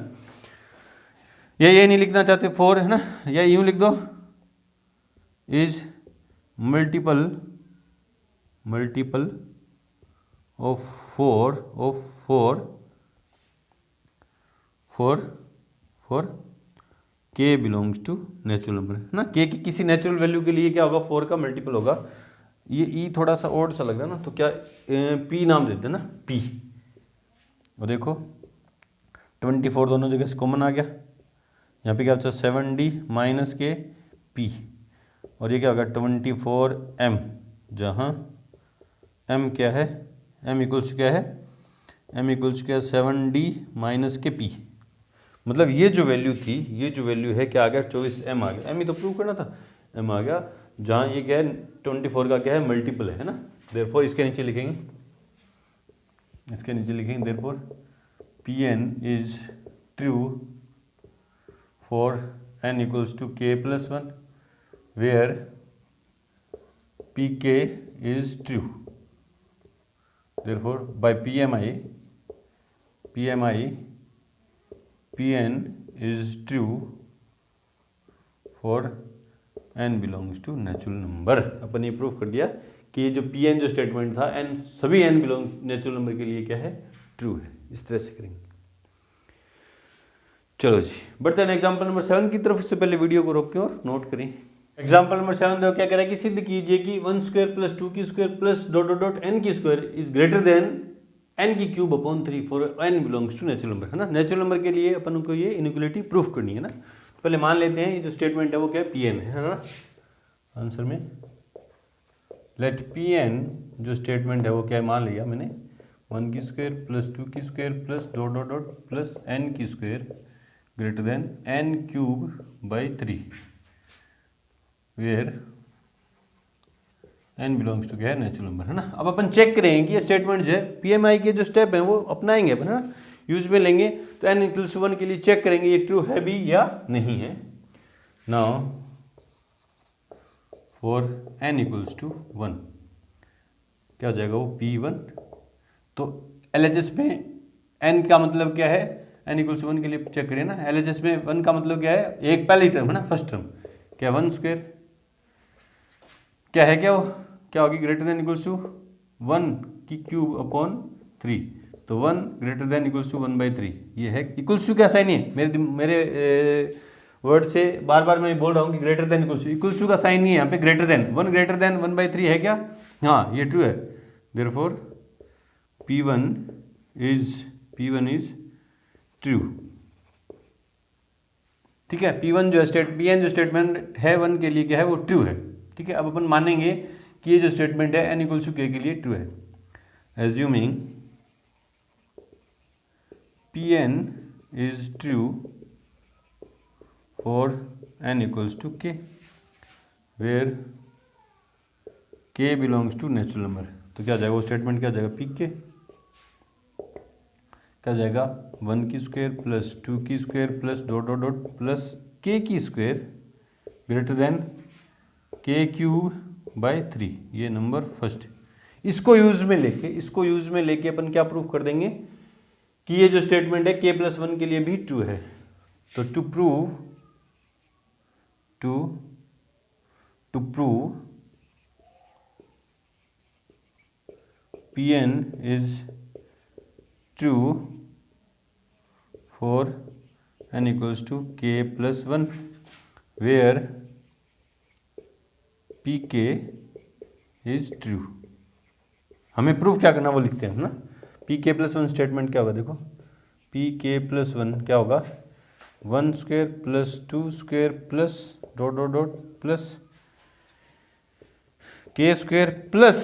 ये नहीं लिखना चाहते 4 है ना, या यूं लिख दो इज मल्टीपल ऑफ 4 के बिलोंग्स टू नेचुरल नंबर है ना, के की किसी नेचुरल वैल्यू के लिए क्या होगा 4 का मल्टीपल होगा। ये ई थोड़ा सा ओड सा लग रहा है ना, तो क्या पी नाम देते हैं ना, पी। और देखो 24 दोनों जगह से कॉमन आ गया, यहाँ पे क्या बचा 7D माइनस के पी, और ये क्या होगा 24M, जहाँ M क्या है, M इक्वल्स क्या है, M इक्वल्स क्या है 7D माइनस के पी। मतलब ये जो वैल्यू थी, ये जो वैल्यू है क्या आ गया 24M आ गया, M ही तो प्रूव करना था, M आ गया, जहाँ ये क्या है 24 का क्या है मल्टीपल है ना। देयरफॉर इसके नीचे लिखेंगे, therefore Pn is true for n equals to k plus 1 where Pk is true. Therefore by PMI Pn is true for n belongs to natural number. अपन ये प्रूफ कर दिया कि ये जो Pn जो स्टेटमेंट था n सभी n बिलोंग नेचुरल नंबर के लिए क्या है, ट्रू है। इस तरह से करेंगे। चलो जी, बढ़ते हैं एग्जाम्पल नंबर 7 की तरफ। से पहले वीडियो को रोकें और नोट करें। एग्जाम्पल नंबर 7 देखो क्या कह रहा है कि सिद्ध कीजिए कि 1 स्क्वायर प्लस 2 की square plus dot dot dot n की square is greater than n की cube upon 3 for n belongs to natural number है ना। नेचुरल नंबर के लिए अपन को ये इनइक्वालिटी प्रूफ करनी है ना। पहले मान लेते हैं ये जो स्टेटमेंट है वो क्या है, पी एन है ना आंसर में। लेट पी एन जो स्टेटमेंट है वो क्या है, मान लिया मैंने 1 की स्क्वायर प्लस 2 की square plus dot dot dot plus n की square greater than n cube by 3 where n belongs to क्या है, नेचुरल नंबर है ना। अब अपन चेक करेंगे कि ये स्टेटमेंट जो है पीएमआई के जो स्टेप हैं वो अपनाएंगे अपन है ना, यूज में लेंगे। तो n इक्वल्स टू 1 के लिए चेक करेंगे ये ट्रू है भी या नहीं है। Now for n equals to 1 क्या हो जाएगा वो P1। तो LHS में n का मतलब क्या है, n इक्वल्स टू 1 के लिए चेक करिए ना। LHS में 1 का मतलब क्या है, एक पहली टर्म है ना, फर्स्ट टर्म क्या 1 स्क्वायर क्या है, क्या होगी ग्रेटर देन इक्वल्स टू 1 की क्यूब अपॉन 3। तो 1 ग्रेटर देन इक्वल्स टू 1/3 ये है। इक्वल्स टू क्या साइन है, मेरे वर्ड से बार बार मैं बोल रहा हूँ कि ग्रेटर देन इक्वल्स टू का साइन नहीं है यहाँ पे, ग्रेटर देन 1 ग्रेटर देन 1/3 है क्या, हाँ ये ट्रू है। Therefore P1 is true. ठीक है, P1 जो Pn जो स्टेटमेंट है 1 के लिए क्या है वो ट्रू है। ठीक है, अब अपन मानेंगे कि ये जो स्टेटमेंट है n इक्वल्स टू k के लिए ट्रू है। Assuming Pn is true for n equals to k where k belongs to natural number. तो क्या जाएगा वो स्टेटमेंट, क्या जाएगा pk क्या जाएगा 1 की स्क्वायर प्लस 2 की square plus dot dot dot plus k की square greater then k cube by 3 ये नंबर फर्स्ट। इसको यूज में लेके अपन क्या प्रूफ कर देंगे कि ये जो स्टेटमेंट है k प्लस 1 के लिए भी ट्रू है। तो to prove Pn is true for n equals to k plus 1 where pk is true. हमें प्रूफ क्या करना वो लिखते हैं ना। pk प्लस 1 स्टेटमेंट क्या होगा, देखो pk प्लस 1 क्या होगा 1 square plus 2 square plus dot dot dot plus k square plus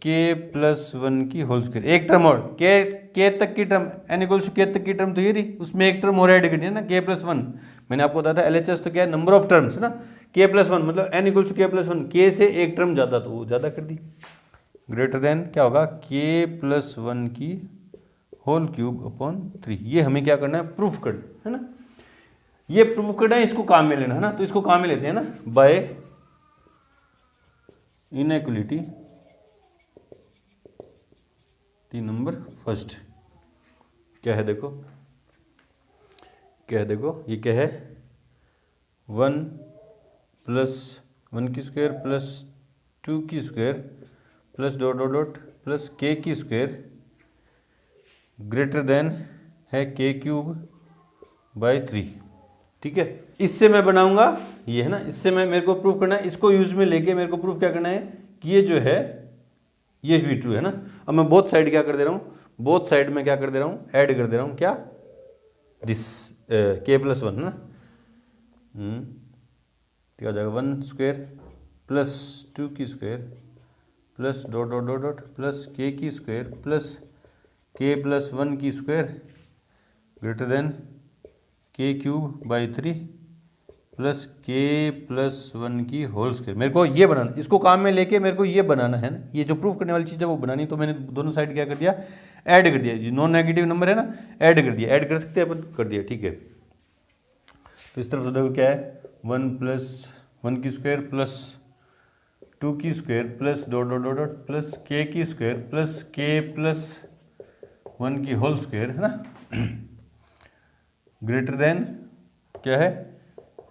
k plus 1 की होल स्क्वायर, एक टर्म और k तक की term n equals to k तक की टर्म तो ये रही, उसमें एक टर्म और ऐड करनी है ना k प्लस 1। मैंने आपको बताया था LHS तो क्या है, नंबर ऑफ टर्म्स ना, k प्लस 1 मतलब n equals to k plus 1, k से एक टर्म ज़्यादा तो वो ज़्यादा कर दी, ग्रेटर देन क्या होगा k प्लस 1 की होल क्यूब अपॉन 3। ये हमें क्या करना है, प्रूफ करना है ना। ये प्रूफ करना है, इसको काम में लेना है ना। तो इसको काम में लेते हैं ना, बाय इनइक्वलिटी नंबर फर्स्ट। क्या है देखो, ये क्या है 1 प्लस 1 की स्क्वायर प्लस 2 की square plus dot dot dot plus k की स्क्वायर ग्रेटर देन है k क्यूब बाई 3। ठीक है, इससे मैं बनाऊंगा ये है ना, इससे मैं मेरे को प्रूफ करना है, इसको यूज में लेके मेरे को प्रूफ क्या करना है कि ये जो है ये भी ट्रू है ना। अब मैं बोथ साइड क्या कर दे रहा हूँ, बोथ साइड में क्या कर दे रहा हूँ, ऐड कर दे रहा हूँ क्या दिस k प्लस 1 है ना। क्या हो जाएगा 1 स्क्वायर प्लस 2 की square plus dot dot dot dot plus k की स्क्वायर प्लस k प्लस 1 की square greater then k cube by 3 plus k plus 1 की होल स्क्वायर। मेरे को ये बनाना, इसको काम में लेके मेरे को ये बनाना है ना, ये जो प्रूफ करने वाली चीज़ है वो बनानी। तो मैंने दोनों साइड क्या कर दिया, ऐड कर दिया। नॉन नेगेटिव नंबर है ना, ऐड कर दिया, ऐड कर सकते हैं अपन, कर दिया। ठीक है, तो इस तरफ से देखो क्या है 1 प्लस 1 की स्क्वायर प्लस 2 की square plus dot dot dot dot plus k की स्क्वायर प्लस k प्लस 1 की होल स्क्वायर है ना, ग्रेटर देन क्या है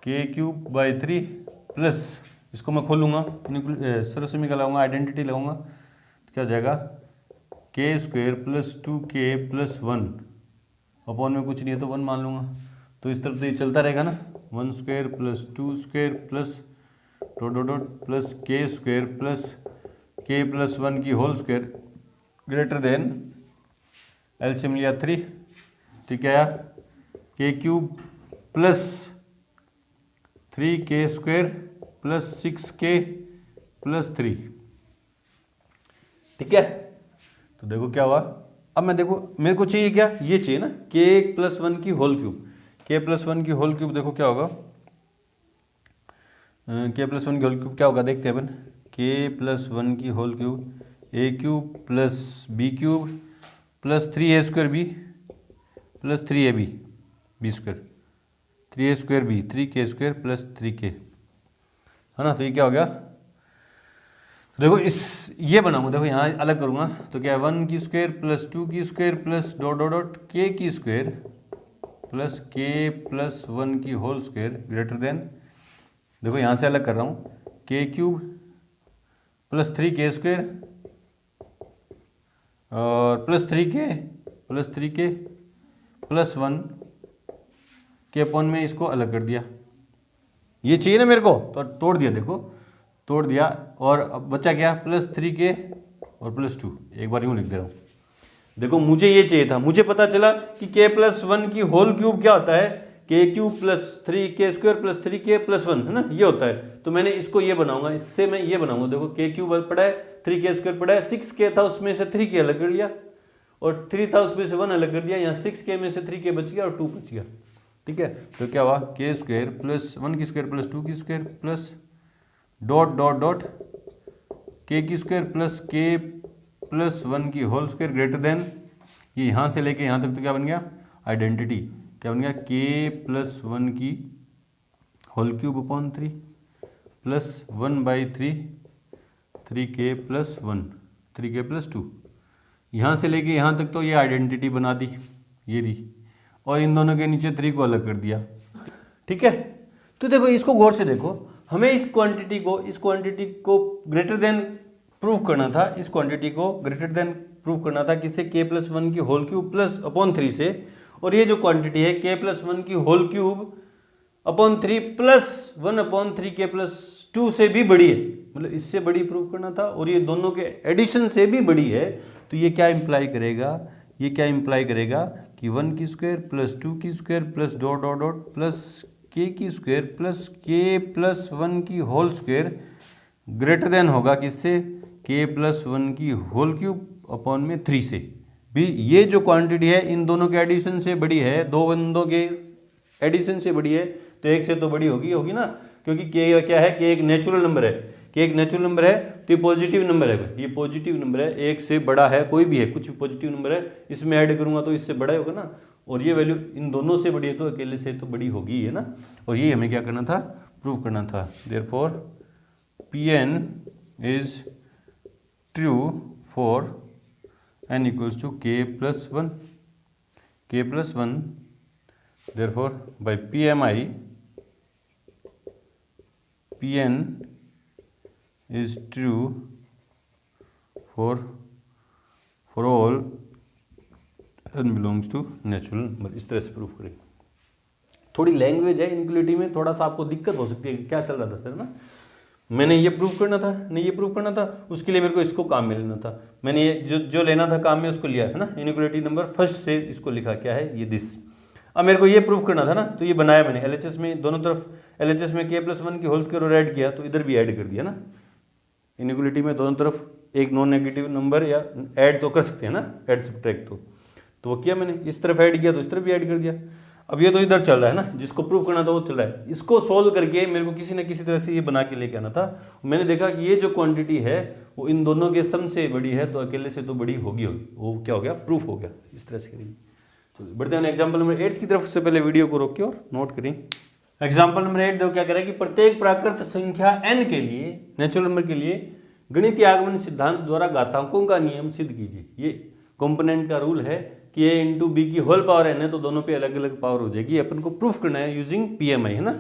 k क्यूब बाई 3 प्लस, इसको मैं खोलूँगा सरसमी का लगाऊंगा, आइडेंटिटी लगाऊंगा, तो क्या हो जाएगा k square plus 2k plus 1 upon में कुछ नहीं है तो 1 मान लूँगा। तो इस तरफ तो ये चलता रहेगा ना, 1 square plus 2 square plus dot dot dot plus k square plus k plus 1 की whole square greater than LCM लिया 3, ठीक है, k cube plus 3k² plus 6k plus 3। ठीक है, तो देखो क्या हुआ। अब मैं देखो मेरे को चाहिए क्या, ये चाहिए ना k+1 की होल क्यूब। k+1 की होल क्यूब देखो क्या होगा, k+1 की होल क्यूब क्या होगा देखते हैं अपन। k+1 की whole cube a³ plus b³ plus 3a² b plus 3ab b², 3a² b 3k² plus 3k, है ना। तो ये क्या हो गया, देखो इस ये बनाऊंगा, देखो यहाँ अलग करूंगा तो क्या है 1 की स्क्वायर प्लस 2 की square plus dot dot dot k² plus k+1 की होल स्क्वायर ग्रेटर देन, देखो यहाँ से अलग कर रहा हूँ k³ प्लस 3k² और प्लस 3k प्लस 1 के अपॉन में इसको अलग कर दिया। ये चाहिए ना मेरे को, तो तोड़ दिया, देखो तोड़ दिया, और अब बचा क्या प्लस 3k और प्लस 2। एक बार यूँ लिख दे रहा हूँ, देखो मुझे ये चाहिए था, मुझे पता चला कि k+1 की होल क्यूब क्या होता है, k³ plus 3k² plus 3k plus 1, है ना, ये होता है। तो मैंने इसको ये बनाऊंगा, इससे मैं ये बनाऊंगा, देखो k³ पड़ा है, 3k² पड़ा है, 6k था उसमें से 3k अलग कर लिया और 3 था उसमें से 1 अलग कर दिया, यहाँ 6k में से 3k बच गया और 2 बच गया। ठीक है, तो क्या हुआ k² प्लस 1 की स्क्वायर प्लस 2 की square plus dot dot dot k² plus k+1 की होल स्क्वायर ग्रेटर देन, ये यहाँ से लेके यहाँ तक तो क्या बन गया आइडेंटिटी, क्या बन गया k+1 की whole cube upon 3 plus 1/3 3k plus 1 3k plus 2। यहाँ से लेके यहाँ तक तो ये आइडेंटिटी बना दी, ये रही, और इन दोनों के नीचे 3 को अलग कर दिया। ठीक है, तो देखो इसको गौर से देखो, हमें इस क्वांटिटी को ग्रेटर देन प्रूव करना था, इस क्वांटिटी को ग्रेटर देन प्रूव करना था किससे, k+1 की होल क्यूब प्लस अपॉन 3 से, और ये जो क्वांटिटी है k+1 की whole cube upon 3 plus 1/3k plus 2 से भी बड़ी है, मतलब इससे बड़ी प्रूव करना था, और ये दोनों के एडिशन से भी बड़ी है। तो ये क्या इंप्लाई करेगा, ये क्या इंप्लाई करेगा कि 1 की स्क्वायर प्लस 2 की square plus dot dot dot plus k² plus k+1 की होल स्क्वायर ग्रेटर देन होगा किससे, k+1 की होल क्यूब अपॉन में 3 से भी। ये जो क्वांटिटी है इन दोनों के एडिशन से बड़ी है, दो बंदों के एडिशन से बड़ी है, तो एक से तो बड़ी होगी ना, क्योंकि k क्या है, k एक नेचुरल नंबर है, k एक नेचुरल नंबर है, तो ये पॉजिटिव नंबर है, ये पॉजिटिव नंबर है, एक से बड़ा है, कोई भी है, कुछ भी पॉजिटिव नंबर है, इसमें ऐड करूंगा तो इससे बड़ा होगा ना, और ये वैल्यू इन दोनों से बड़ी है तो अकेले से तो बड़ी होगी, है ना। और ये हमें क्या करना था, प्रूव करना था। Therefore Pn is true for n equals to k+1, k+1, therefore by PMI Pn is true for all n belongs to natural number। इस तरह से प्रूफ करेंगे। थोड़ी लैंग्वेज है इनक्वलिटी में, थोड़ा सा आपको दिक्कत हो सकती है, क्या चल रहा था सर ना, मैंने ये प्रूफ करना था, नहीं ये प्रूफ करना था, उसके लिए मेरे को इसको काम में लेना था, मैंने ये जो लेना था काम में उसको लिया, है ना। इनक्वलिटी नंबर फर्स्ट से इसको लिखा क्या है, ये दिस। अब मेरे को ये प्रूफ करना था ना, तो ये बनाया मैंने LHS में, दोनों तरफ LHS में k+1 की होल स्क्वायर और ऐड किया, तो इधर भी ऐड कर दिया ना। इनइक्वलिटी में दोनों तरफ एक नॉन नेगेटिव नंबर या ऐड तो कर सकते हैं ना, ऐड सब्ट्रैक्ट तो वो किया मैंने, इस तरफ ऐड किया तो इस तरफ भी ऐड कर दिया। अब ये तो इधर चल रहा है ना, जिसको प्रूव करना था वो चल रहा है, इसको सोल्व करके मेरे को किसी ना किसी तरह से ये बना के लेके आना था। मैंने देखा कि ये जो क्वांटिटी है वो इन दोनों के सम से बड़ी है, तो अकेले से तो बड़ी होगी, वो क्या हो गया, प्रूफ हो गया। इस तरह से करेंगे। चलिए बढ़ते हैं एग्जाम्पल नंबर 8 की तरफ। से पहले वीडियो को रोक के और नोट करें। एग्जाम्पल नंबर 8 देखो क्या करें कि प्रत्येक प्राकृत संख्या n के लिए, नेचुरल नंबर के लिए, गणितीय आगमन सिद्धांत द्वारा घातांकों का नियम सिद्ध कीजिए। ये कंपोनेंट का रूल है कि a इंटू बी की होल पावर n है, तो दोनों पे अलग अलग पावर हो जाएगी। अपन को प्रूफ करना है यूजिंग PMI, है ना।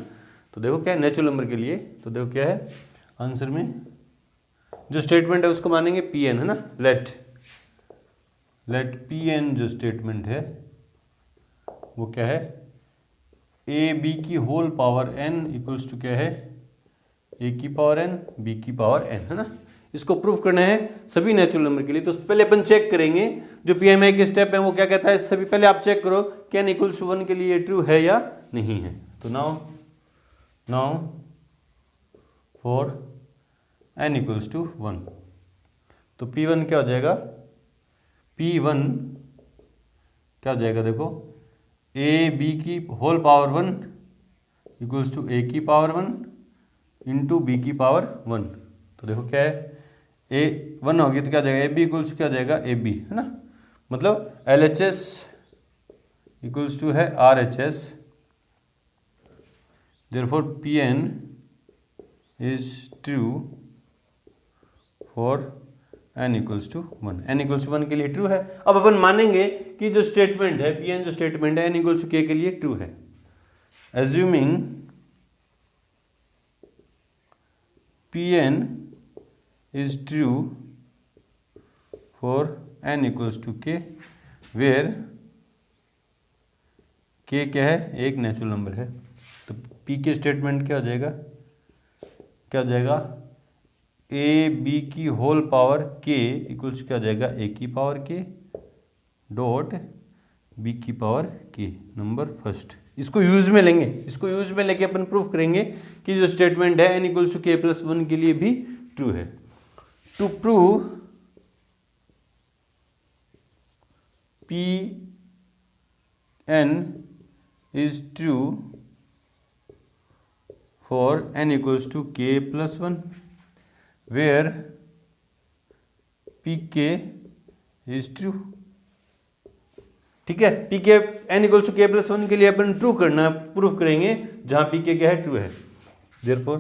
तो देखो क्या है नेचुरल नंबर के लिए, तो देखो क्या है आंसर में जो स्टेटमेंट है उसको मानेंगे Pn, है ना। लेट Pn जो स्टेटमेंट है वो क्या है, a b की whole power n equals to क्या है, a की पावर n b की पावर n, है ना। इसको प्रूफ करना है सभी नेचुरल नंबर के लिए। तो पहले अपन चेक करेंगे जो PMI के स्टेप है वो क्या कहता है। सभी पहले आप चेक करो कि n इक्वल्स टू 1 के लिए ट्रू है या नहीं है। तो now now for n equals to 1, तो P1 क्या हो जाएगा, P1 क्या हो जाएगा, देखो ए बी की whole power 1 equals to A की पावर 1 इंटू बी की पावर 1। तो देखो क्या है, ए 1 होगी तो क्या हो जाएगा, ए बी इक्वल्स क्या हो जाएगा, ए बी, है ना, मतलब L H S equals to है R H S. Therefore P N is true for n equals to 1, n equals to 1 के लिए ट्रू है। अब अपन मानेंगे कि जो स्टेटमेंट है Pn, जो स्टेटमेंट है n इक्वल्स टू k के लिए ट्रू है। Assuming Pn is true for n equals to k, where k क्या है, एक नेचुरल नंबर है। तो P के स्टेटमेंट क्या हो जाएगा, क्या हो जाएगा, ए बी की होल पावर के इक्वल्स क्या हो जाएगा, ए की पावर के डॉट बी की पावर के, नंबर फर्स्ट। इसको यूज में लेंगे, इसको यूज में लेके अपन प्रूफ करेंगे कि जो स्टेटमेंट है n equals to k plus 1 के लिए भी ट्रू है। To prove P N is true for n equals to k plus 1, where pk is true। ठीक है, pk n equals to k plus 1 के लिए अपन ट्रू करना प्रूफ करेंगे जहां pk क्या है, ट्रू है। देयरफॉर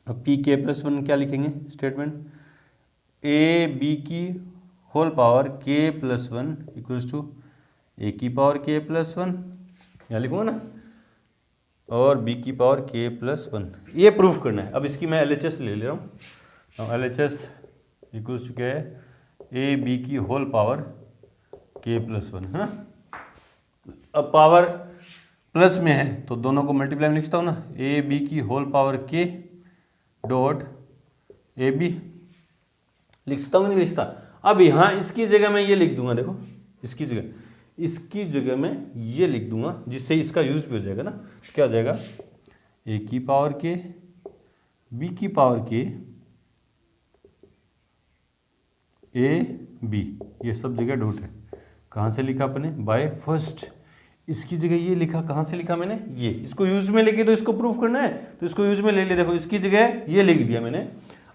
अब pk प्लस 1 क्या लिखेंगे, स्टेटमेंट ए बी की whole power k plus 1 equals to A की पावर k प्लस 1, यहाँ लिखूंगा ना, और b की पावर k प्लस 1, ये प्रूफ करना है। अब इसकी मैं LHS ले ले रहा हूँ। LHS इक्वल्स टू क्या है, ए बी की होल पावर k प्लस 1, है ना। अब पावर प्लस में है तो दोनों को मल्टीप्लाई में लिखता हूँ ना, ए बी की whole power k dot A B, लिख सकता हूँ नहीं लिखता। अब यहाँ इसकी जगह मैं ये लिख दूंगा, देखो इसकी जगह में ये लिख दूंगा, जिससे इसका यूज भी हो जाएगा ना। क्या हो जाएगा, ए की पावर के बी की पावर के ए बी, ये सब जगह डॉट है। कहाँ से लिखा अपने, बाय फर्स्ट। इसकी जगह ये लिखा, कहाँ से लिखा मैंने, ये। इसको यूज में लेके तो इसको प्रूफ करना है, तो इसको यूज में ले ले। देखो इसकी जगह ये लिख दिया मैंने।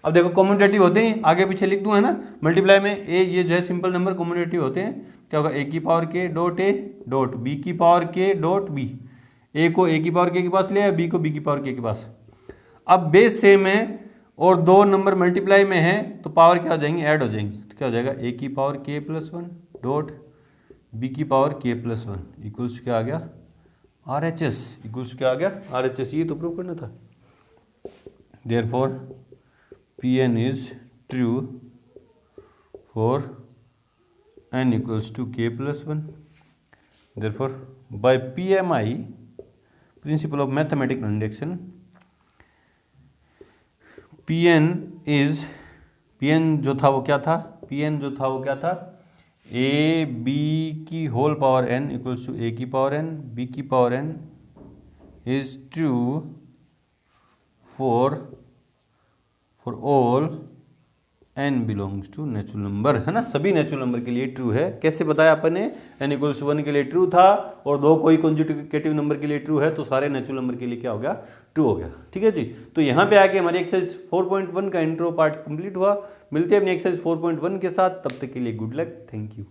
अब देखो कम्यूटेटिव होते हैं, आगे पीछे लिख दूँ, है ना। मल्टीप्लाई में ए, ये जो है सिंपल नंबर कम्यूटेटिव होते हैं। क्या होगा, ए की पावर के डॉट ए डॉट बी की पावर के डॉट बी। ए को ए की पावर के पास ले आया, बी को बी की पावर के पास। अब बेस सेम है और दो नंबर मल्टीप्लाई में है तो पावर क्या हो जाएंगे, ऐड हो जाएंगे। तो क्या हो जाएगा, ए की पावर के प्लस 1 डॉट बी की पावर के प्लस 1 इक्वल्स क्या आ गया, आर एच एस इक्वल्स क्या आ गया, आर एच एस। ये तो प्रूव करना था। Therefore P N is true for n equals to k plus 1. Therefore, by PMI, principle of mathematical induction, Pn जो था वो क्या था, Pn जो था वो क्या था, ए बी की whole power n equals to A की पावर n बी की power n is true for all n belongs to natural number, है ना। सभी नेचुरल नंबर के लिए ट्रू है। कैसे बताया अपन ने, n इक्वल्स टू 1 के लिए ट्रू था और दो कोई कॉन्जुगेटिव नंबर के लिए ट्रू है, तो सारे नेचुरल नंबर के लिए क्या हो गया, ट्रू हो गया। ठीक है जी। तो यहाँ पे आके हमारी एक्सरसाइज 4.1 का इंट्रो पार्ट कंप्लीट हुआ। मिलते हैं अपनी एक्सरसाइज 4.1 के साथ, तब तक के लिए गुड लक, थैंक यू।